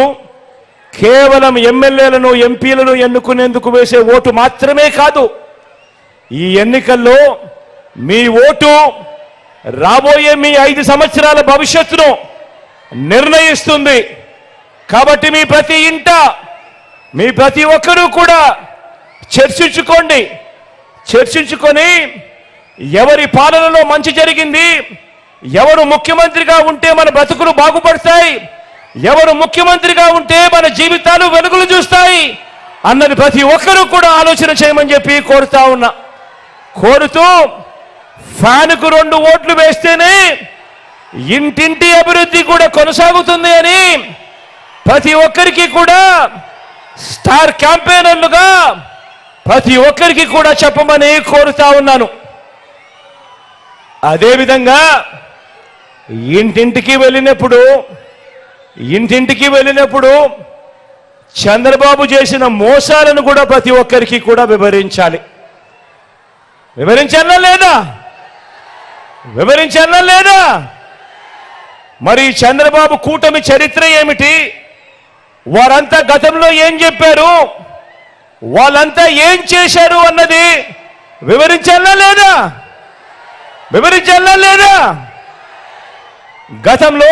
కేవలం ఎమ్మెల్యేలను ఎంపీలను ఎన్నుకునేందుకు వేసే ఓటు మాత్రమే కాదు. ఈ ఎన్నికల్లో మీ ఓటు రాబోయే మీ 5 సంవత్సరాల భవిష్యత్తును నిర్ణయిస్తుంది. కాబట్టి మీ ప్రతి ఇంట మీ ప్రతి ఒక్కరూ కూడా చర్చించుకొని ఎవరి పాలనలో మంచి జరిగింది, ఎవరు ముఖ్యమంత్రిగా ఉంటే మన బ్రతుకులు బాగుపడతాయి, ఎవరు ముఖ్యమంత్రిగా ఉంటే మన జీవితాలు వెలుగులు చూస్తాయి అన్నది ప్రతి ఒక్కరూ కూడా ఆలోచన చేయమని చెప్పి కోరుతూ ఫ్యాన్కు 2 ఓట్లు వేస్తేనే ఇంటింటి అభివృద్ధి కూడా కొనసాగుతుంది అని ప్రతి ఒక్కరికి కూడా స్టార్ క్యాంపెయినర్లుగా ప్రతి ఒక్కరికి కూడా చెప్పమని కోరుతా ఉన్నాను. అదేవిధంగా ఇంటింటికి వెళ్ళినప్పుడు చంద్రబాబు చేసిన మోసాలను కూడా ప్రతి ఒక్కరికి కూడా వివరించాలా లేదా? మరి చంద్రబాబు కూటమి చరిత్ర ఏమిటి, వారంతా గతంలో ఏం చెప్పారు, వాళ్ళంతా ఏం చేశారు అన్నది వివరించాలా లేదా? గతంలో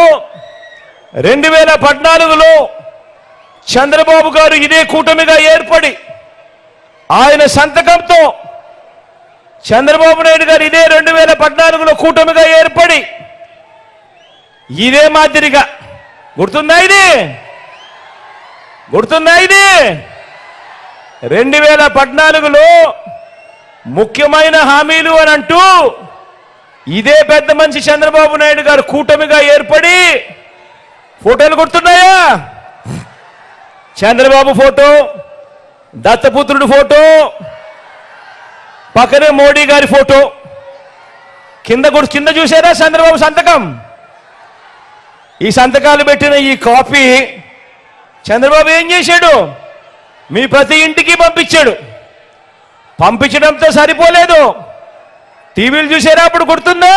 2014లో చంద్రబాబు గారు ఇదే కూటమిగా ఏర్పడి ఆయన సంతకంతో చంద్రబాబు నాయుడు గారు ఇదే 2014లో కూటమిగా ఏర్పడి ఇదే మాదిరిగా గుర్తుందా ఇది 2014లో ముఖ్యమైన హామీలు అని అంటూ ఇదే పెద్ద మనిషి చంద్రబాబు నాయుడు గారు కూటమిగా ఏర్పడి ఫోటోలు గుర్తున్నాయా? చంద్రబాబు ఫోటో, దత్తపుత్రుడు ఫోటో, పక్కనే మోడీ గారి ఫోటో, కింద చూసారా చంద్రబాబు సంతకం? ఈ సంతకాలు పెట్టిన ఈ కాపీ చంద్రబాబు ఏం చేశాడు? మీ ప్రతి ఇంటికి పంపించడంతో సరిపోలేదు. టీవీలు చూసారా? అప్పుడు గుర్తుందా?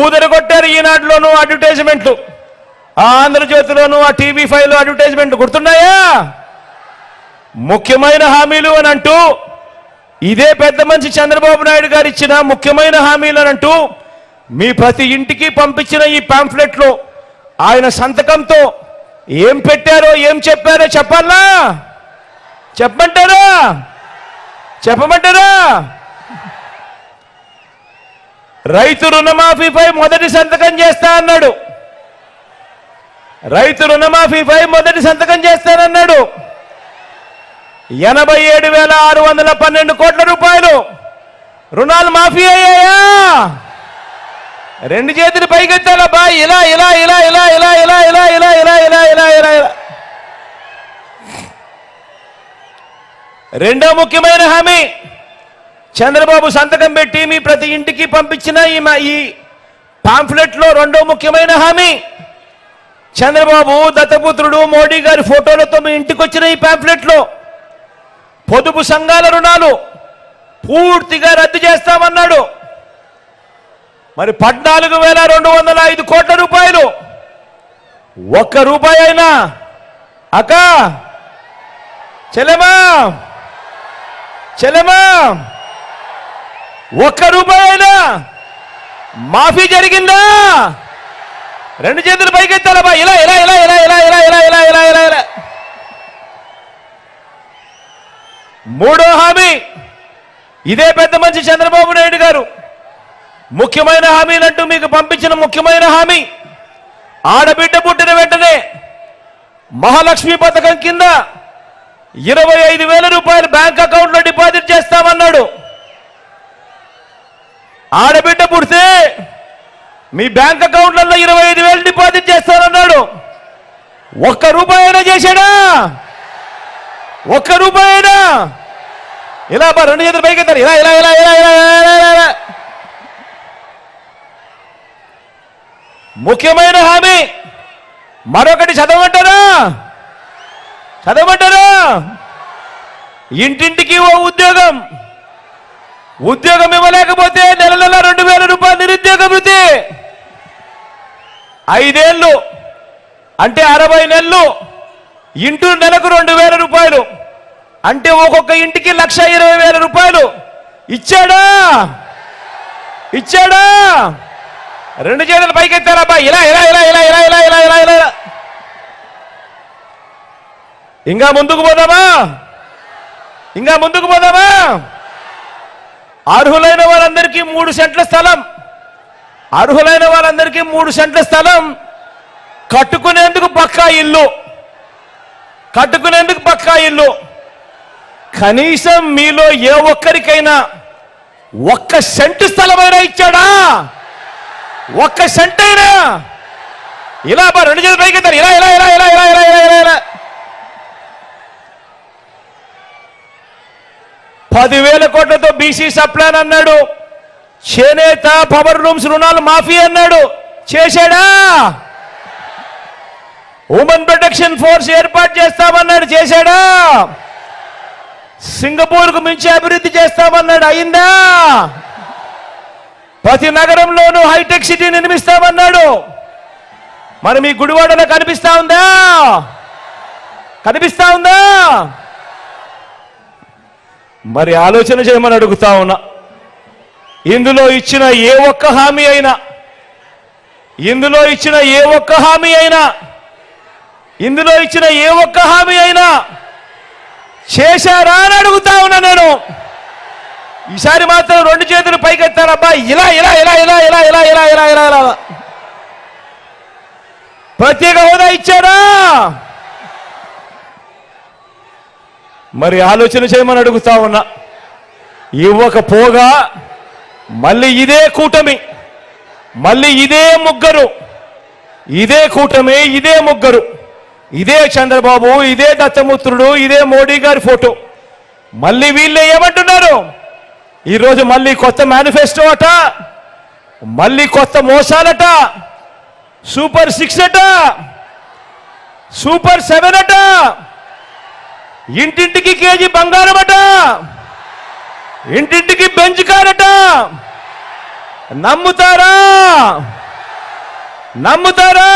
ఊదర కొట్టారు. ఈనాడులోనూ అడ్వర్టైజ్మెంట్లు, ఆ ఆంధ్రజ్యోతిలోనూ, ఆ TV5లో అడ్వర్టైజ్మెంట్ గుర్తున్నాయా? ముఖ్యమైన హామీలు అని అంటూ ఇదే పెద్ద మనిషి చంద్రబాబు నాయుడు గారు ఇచ్చిన ముఖ్యమైన హామీలు అని అంటూ మీ ప్రతి ఇంటికి పంపించిన ఈ పాంఫ్లెట్లో ఆయన సంతకంతో ఏం పెట్టారో ఏం చెప్పారో చెప్పమంటారా? రైతు రుణమాఫీపై మొదటి సంతకం చేస్తా అన్నాడు. 87,612 కోట్ల రూపాయలు రుణాలు మాఫీ అయ్యాయా? 2 చేతులు పైకెత్తాలబ్బా. ఇలా రెండో ముఖ్యమైన హామీ చంద్రబాబు సంతకం పెట్టి మీ ప్రతి ఇంటికి పంపించిన ఈ పాంఫ్లెట్లో రెండో ముఖ్యమైన హామీ చంద్రబాబు దత్తపుత్రుడు మోడీ గారి ఫోటోలతో మీ ఇంటికి వచ్చిన ఈ పాంఫ్లెట్లో పొదుపు సంఘాల రుణాలు పూర్తిగా రద్దు చేస్తామన్నాడు. మరి 14,205 కోట్ల రూపాయలు ఒక్క రూపాయి అయినా అక్క చెల్లెమా ఒక్క రూపాయి అయినా మాఫీ జరిగిందా? 2 చేతులు పైకెత్తాలబ్బా. ఇలా మూడో హామీ ఇదే పెద్ద మనిషి చంద్రబాబు నాయుడు గారు ముఖ్యమైన హామీలంటూ మీకు పంపించిన ముఖ్యమైన హామీ ఆడబిడ్డ పుట్టిన వెంటనే మహాలక్ష్మి పథకం కింద 25,000 రూపాయలు బ్యాంక్ అకౌంట్లో డిపాజిట్ చేస్తామన్నాడు. ఆడబిడ్డ పుడితే మీ బ్యాంక్ అకౌంట్లలో 25,000 డిపాజిట్ చేస్తానన్నాడు. ఒక్క రూపాయి అయినా చేశాడా? ఒక్క రూపాయి అయినా? ఇలా 2 చేతులు పైకెత్తారు. ఇలా ముఖ్యమైన హామీ మరొకటి చదవమంటారా? ఇంటింటికి ఓ ఉద్యోగం ఇవ్వలేకపోతే నెల 2,000 రూపాయలు నిరుద్యోగ భృతి. 5 ఏళ్ళు అంటే 60 నెలలు ఇంటూ నెలకు 2,000 రూపాయలు అంటే ఒక్కొక్క ఇంటికి 1,20,000 రూపాయలు ఇచ్చాడా? ఇచ్చాడా? 2 చేతులు పైకెత్తారబ్బా. ఇలా ఇలా ఇలా ఇలా ఇలా ఇలా ఇలా ఇలా ఇలా ఇంకా ముందుకు పోదామా? ఇంకా ముందుకు పోదామా? అర్హులైన వారందరికీ 3 సెంట్ల స్థలం, అర్హులైన వారందరికీ 3 సెంట్ల స్థలం, కట్టుకునేందుకు పక్కా ఇల్లు, కట్టుకునేందుకు పక్కా ఇల్లు. కనీసం మీలో ఏ ఒక్కరికైనా 1 సెంటు స్థలమైనా ఇచ్చాడా? 1 సెంట్ అయినా? ఇలా 2 చేతులు పైకెత్తారు. ఇలా ఇలా ఇలా ఇలా ఇలా ఇలా ఇలా ఇలా 10,000 కోట్లతో బీసీ సప్లాన్ అన్నాడు. చేనేత పవర్ లూమ్స్ రుణాలు మాఫీ అన్నాడు. చేశాడా? ఉమెన్ ప్రొటెక్షన్ ఫోర్స్ ఏర్పాటు చేస్తామన్నాడు. చేశాడా? సింగపూర్కు మించి అభివృద్ధి చేస్తామన్నాడు. అయిందా? ప్రతి నగరంలోనూ హైటెక్ సిటీ నిర్మిస్తామన్నాడు. మరి మీ గుడివాడలో కనిపిస్తా ఉందా? కనిపిస్తా ఉందా? మరి ఆలోచన చేయమని అడుగుతా ఉన్నా. ఇందులో ఇచ్చిన ఏ ఒక్క హామీ అయినా, ఇందులో ఇచ్చిన ఏ ఒక్క హామీ అయినా, ఇందులో ఇచ్చిన ఏ ఒక్క హామీ అయినా చేశారా అని అడుగుతా ఉన్నా నేను. ఈసారి మాత్రం 2 చేతులు పైకెత్తారబ్బా. ఇలా ఇలా ఇలా ఇలా ఇలా ఇలా ఇలా ఇలా ఇలా ఇలా ప్రత్యేక హోదా ఇచ్చారా? మరి ఆలోచన చేయమని అడుగుతా ఉన్నా. ఇవ్వకపోగా మళ్ళీ ఇదే కూటమి, మళ్ళీ ఇదే ముగ్గురు, ఇదే కూటమి, ఇదే ముగ్గురు, ఇదే చంద్రబాబు, ఇదే దత్తముత్రుడు, ఇదే మోడీ గారి ఫోటో, మళ్ళీ వీళ్ళే ఏమంటున్నారు? ఈరోజు మళ్ళీ కొత్త మేనిఫెస్టో అట, మళ్ళీ కొత్త మోసాలట, సూపర్ 6 అట, సూపర్ 7 అట, ఇంటింటికి కేజీ బంగారం అట, ఇంటింటికి బెంచ్ కారట. నమ్ముతారా? నమ్ముతారా?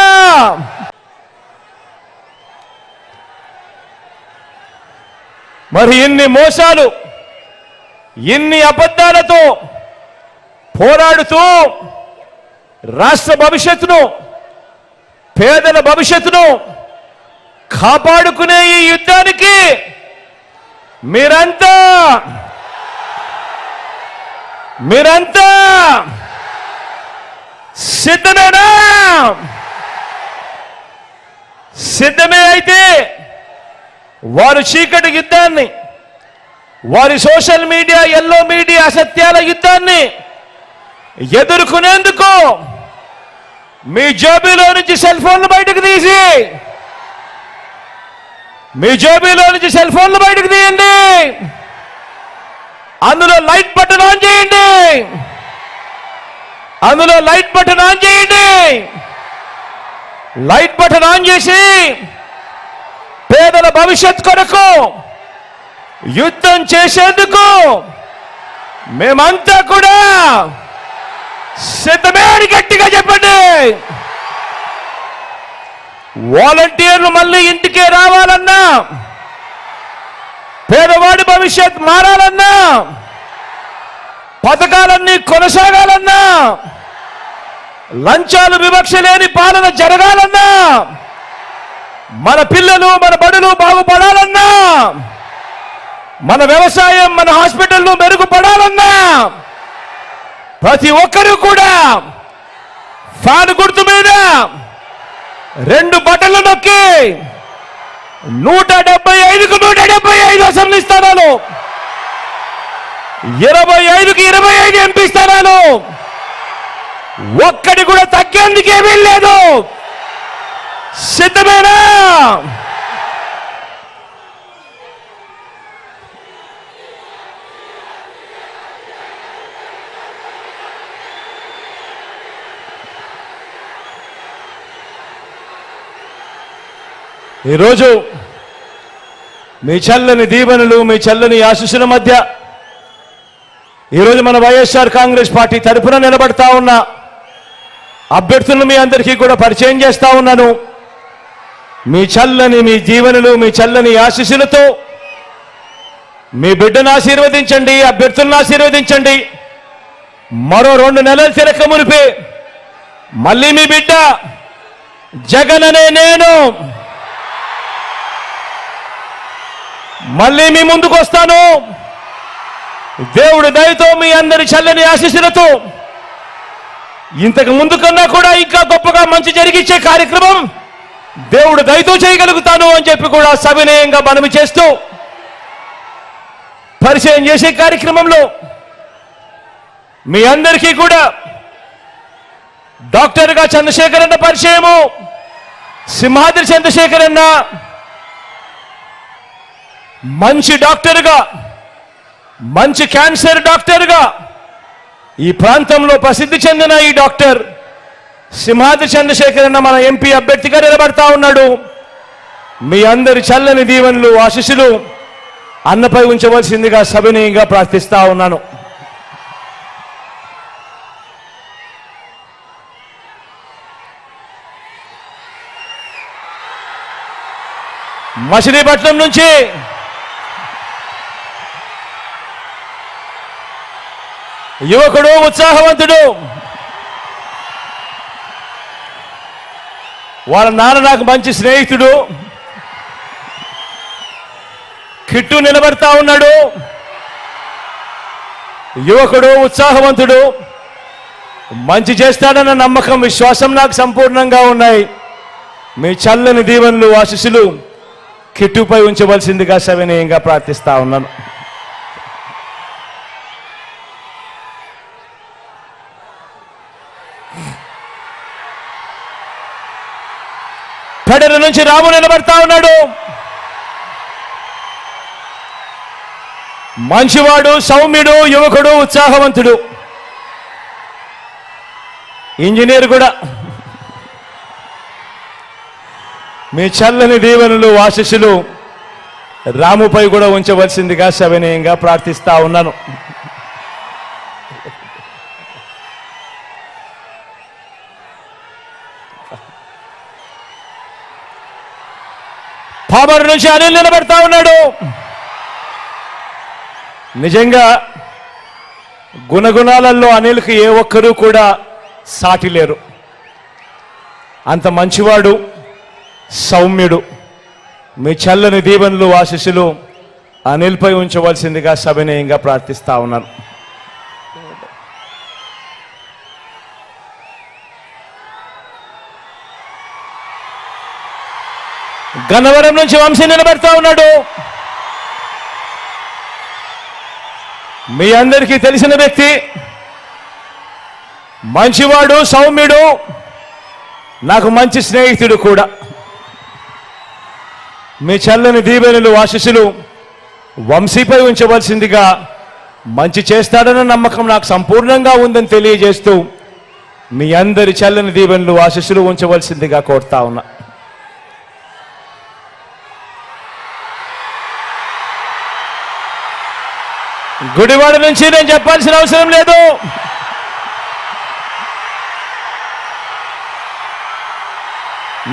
మరి ఇన్ని మోసాలు, ఇన్ని అబద్ధాలతో పోరాడుతూ రాష్ట్ర భవిష్యత్తును, పేదల భవిష్యత్తును కాపాడుకునే ఈ యుద్ధానికి మీరంతా సిద్ధమేనా? సిద్ధమే అయితే వారు చీకటి యుద్ధాన్ని, వారి సోషల్ మీడియా, ఎల్లో మీడియా అసత్యాల యుద్ధాన్ని ఎదుర్కొనేందుకు మీ జేబులో నుంచి సెల్ ఫోన్లు బయటకు తీసి, మీ జేబులో నుంచి సెల్ ఫోన్లు బయటకు తీయండి. అందులో లైట్ బటన్ ఆన్ చేయండి. అందులో లైట్ బటన్ ఆన్ చేయండి. లైట్ బటన్ ఆన్ చేసి పేదల భవిష్యత్ కొరకు యుద్ధం చేసేందుకు మేమంతా కూడా సిద్ధమే అని గట్టిగా చెప్పండి. వాలంటీర్లు మళ్ళీ ఇంటికే రావాలన్నా, పేదవాడి భవిష్యత్ మారాలన్నా, పథకాలన్నీ కొనసాగాలన్నా, లంచాలు వివక్ష లేని పాలన జరగాలన్నా, మన పిల్లలు, మన బడులు బాగుపడాలన్నా, మన వ్యవసాయం, మన హాస్పిటల్లు మెరుగుపడాలన్నా ప్రతి ఒక్కరూ కూడా ఫ్యాన్ గుర్తు మీద 2 బటన్లు నొక్కి 175కు 175 అసెంబ్లీ స్థానాలు, 25కి 25 ఎంపీ స్థానాలు, ఒక్కడి కూడా తగ్గేందుకేమీ లేదు. సిద్ధమేనా? ఈరోజు మీ చల్లని దీవెనలు, మీ చల్లని ఆశీస్సుల మధ్య ఈరోజు మన వైఎస్ఆర్ కాంగ్రెస్ పార్టీ తరఫున నిలబడతా ఉన్న అభ్యర్థులను మీ అందరికీ కూడా పరిచయం చేస్తా ఉన్నాను. మీ చల్లని మీ జీవనులు, మీ చల్లని ఆశీస్సులతో మీ బిడ్డను ఆశీర్వదించండి, అభ్యర్థులను ఆశీర్వదించండి. మరో 2 నెలలు తిరక మునిపే మళ్ళీ మీ బిడ్డ జగన్ అనే నేను మళ్ళీ మీ ముందుకు వస్తాను. దేవుడి దయతో మీ అందరి చల్లని ఆశీస్సులతో ఇంతకు ముందు కన్నా కూడా ఇంకా గొప్పగా మంచి జరిగించే కార్యక్రమం దేవుడు దయతో చేయగలుగుతాను అని చెప్పి కూడా సవినయంగా మనవి చేస్తూ పరిచయం చేసే కార్యక్రమంలో మీ అందరికీ కూడా డాక్టర్గా చంద్రశేఖర్ అన్న పరిచయము. సింహాద్రి చంద్రశేఖర్ అన్న మంచి డాక్టర్గా, మంచి క్యాన్సర్ డాక్టర్గా ఈ ప్రాంతంలో ప్రసిద్ధి చెందిన ఈ డాక్టర్ సింహాద్రి చంద్రశేఖర్ అన్న మన ఎంపీ అభ్యర్థిగా నిలబడతా ఉన్నాడు. మీ అందరి చల్లని దీవెనలు, ఆశీస్సులు అన్నపై ఉంచవలసిందిగా సవినయంగా ప్రార్థిస్తా ఉన్నాను. మచిలీపట్నం నుంచి యువకుడు, ఉత్సాహవంతుడు, వాళ్ళ నాన్న నాకు మంచి స్నేహితుడు, కిట్టు నిలబడతా ఉన్నాడు. యువకుడు, ఉత్సాహవంతుడు, మంచి చేస్తాడన్న నమ్మకం, విశ్వాసం నాకు సంపూర్ణంగా ఉన్నాయి. మీ చల్లని దీవెనలు, ఆశీస్సులు కిట్టుపై ఉంచవలసిందిగా సవినయంగా ప్రార్థిస్తా ఉన్నాను. కడెర నుంచి రాము నిలబడతా ఉన్నాడు. మంచివాడు, సౌమ్యుడు, యువకుడు, ఉత్సాహవంతుడు, ఇంజనీర్ కూడా. మీ చల్లని దీవెనలు, ఆశీస్సులు రాముపై కూడా ఉంచవలసిందిగా సవినయంగా ప్రార్థిస్తా ఉన్నాను. పామరు నుంచి అనిల్ నిలబడతా ఉన్నాడు. నిజంగా గుణగుణాలలో అనిల్కి ఏ ఒక్కరూ కూడా సాటి లేరు. అంత మంచివాడు, సౌమ్యుడు. మీ చల్లని దీవెనలు, ఆశీస్సులు అనిల్పై ఉంచవలసిందిగా సవినయంగా ప్రార్థిస్తా ఉన్నాను. గన్నవరం నుంచి వంశీ నిలబెడతా ఉన్నాడు. మీ అందరికీ తెలిసిన వ్యక్తి, మంచివాడు, సౌమ్యుడు, నాకు మంచి స్నేహితుడు కూడా. మీ చల్లని దీవెనలు, ఆశీస్సులు వంశీపై ఉంచవలసిందిగా, మంచి చేస్తాడన్న నమ్మకం నాకు సంపూర్ణంగా ఉందని తెలియజేస్తూ మీ అందరి చల్లని దీవెనలు, ఆశీస్సులు ఉంచవలసిందిగా కోరుతా ఉన్నా. గుడివాడ నుంచి నేను చెప్పాల్సిన అవసరం లేదు.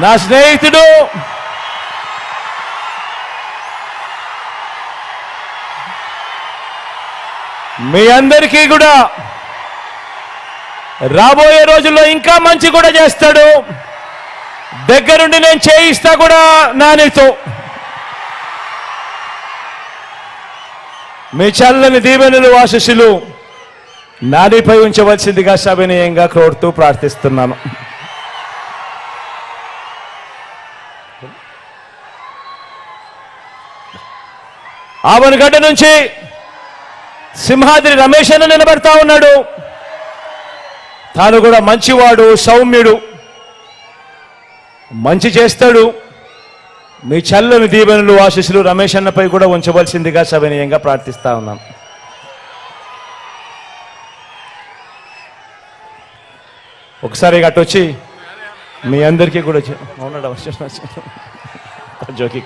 నా స్నేహితుడు, మీ అందరికీ కూడా రాబోయే రోజుల్లో ఇంకా మంచి కూడా చేస్తాడు. దగ్గరుండి నేను చేయిస్తా కూడా నానితో. మీ చల్లని దీవెనలు, ఆశీస్సులు నానిపై ఉంచవలసిందిగా సవినయంగా కోరుతూ ప్రార్థిస్తున్నాను. ఆవనగడ్డ నుంచి సింహాద్రి రమేష్ అన్న నిలబడతా ఉన్నాడు. తాను కూడా మంచివాడు, సౌమ్యుడు, మంచి చేస్తాడు. మీ చల్లని దీవెనలు, ఆశీస్సులు రమేష్ అన్నపై కూడా ఉంచవలసిందిగా సవినయంగా ప్రార్థిస్తా ఉన్నాను. ఒకసారి గట్టొచ్చి మీ అందరికీ కూడా జోకి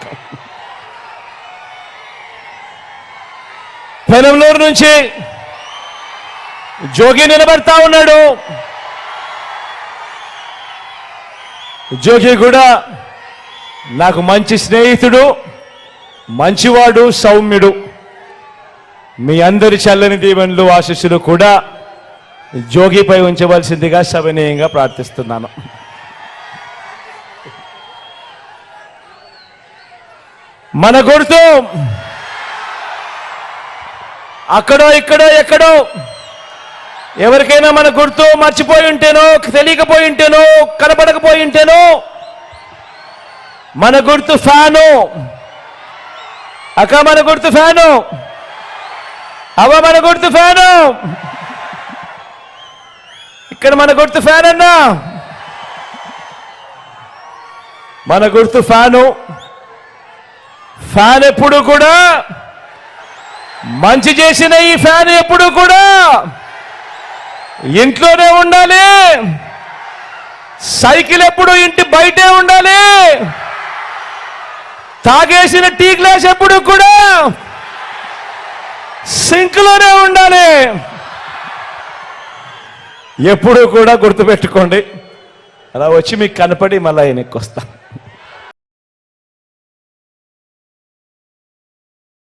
పెనంలూరు నుంచి జోగి నిలబడతా ఉన్నాడు. జోగి కూడా నాకు మంచి స్నేహితుడు, మంచివాడు, సౌమ్యుడు. మీ అందరి చల్లని దీవెనలు ఆశీస్సులు కూడా జోగిపై ఉంచవలసిందిగా సవినయంగా ప్రార్థిస్తున్నాను. మన గుర్తు అక్కడో ఇక్కడో ఎక్కడో ఎవరికైనా మన గుర్తు మర్చిపోయి ఉంటేనో, తెలియకపోయి ఉంటేనో, కనపడకపోయి ఉంటేనో, మన గుర్తు ఫ్యాను. అక్క మన గుర్తు ఫ్యాను, అవ్వ మన గుర్తు ఫ్యాను, ఇక్కడ మన గుర్తు ఫ్యాన్ అన్నా, మన గుర్తు ఫ్యాను. ఫ్యాన్ ఎప్పుడు కూడా మంచి చేసిన ఈ ఫ్యాన్ ఎప్పుడు కూడా ఇంట్లోనే ఉండాలి. సైకిల్ ఎప్పుడు ఇంటి బయటే ఉండాలి. తాగేసిన టీ గ్లాస్ ఎప్పుడు కూడా సింక్లోనే ఉండాలి. ఎప్పుడు కూడా గుర్తుపెట్టుకోండి. అలా వచ్చి మీకు కనపడి మళ్ళీ వెనక్కి వస్తా.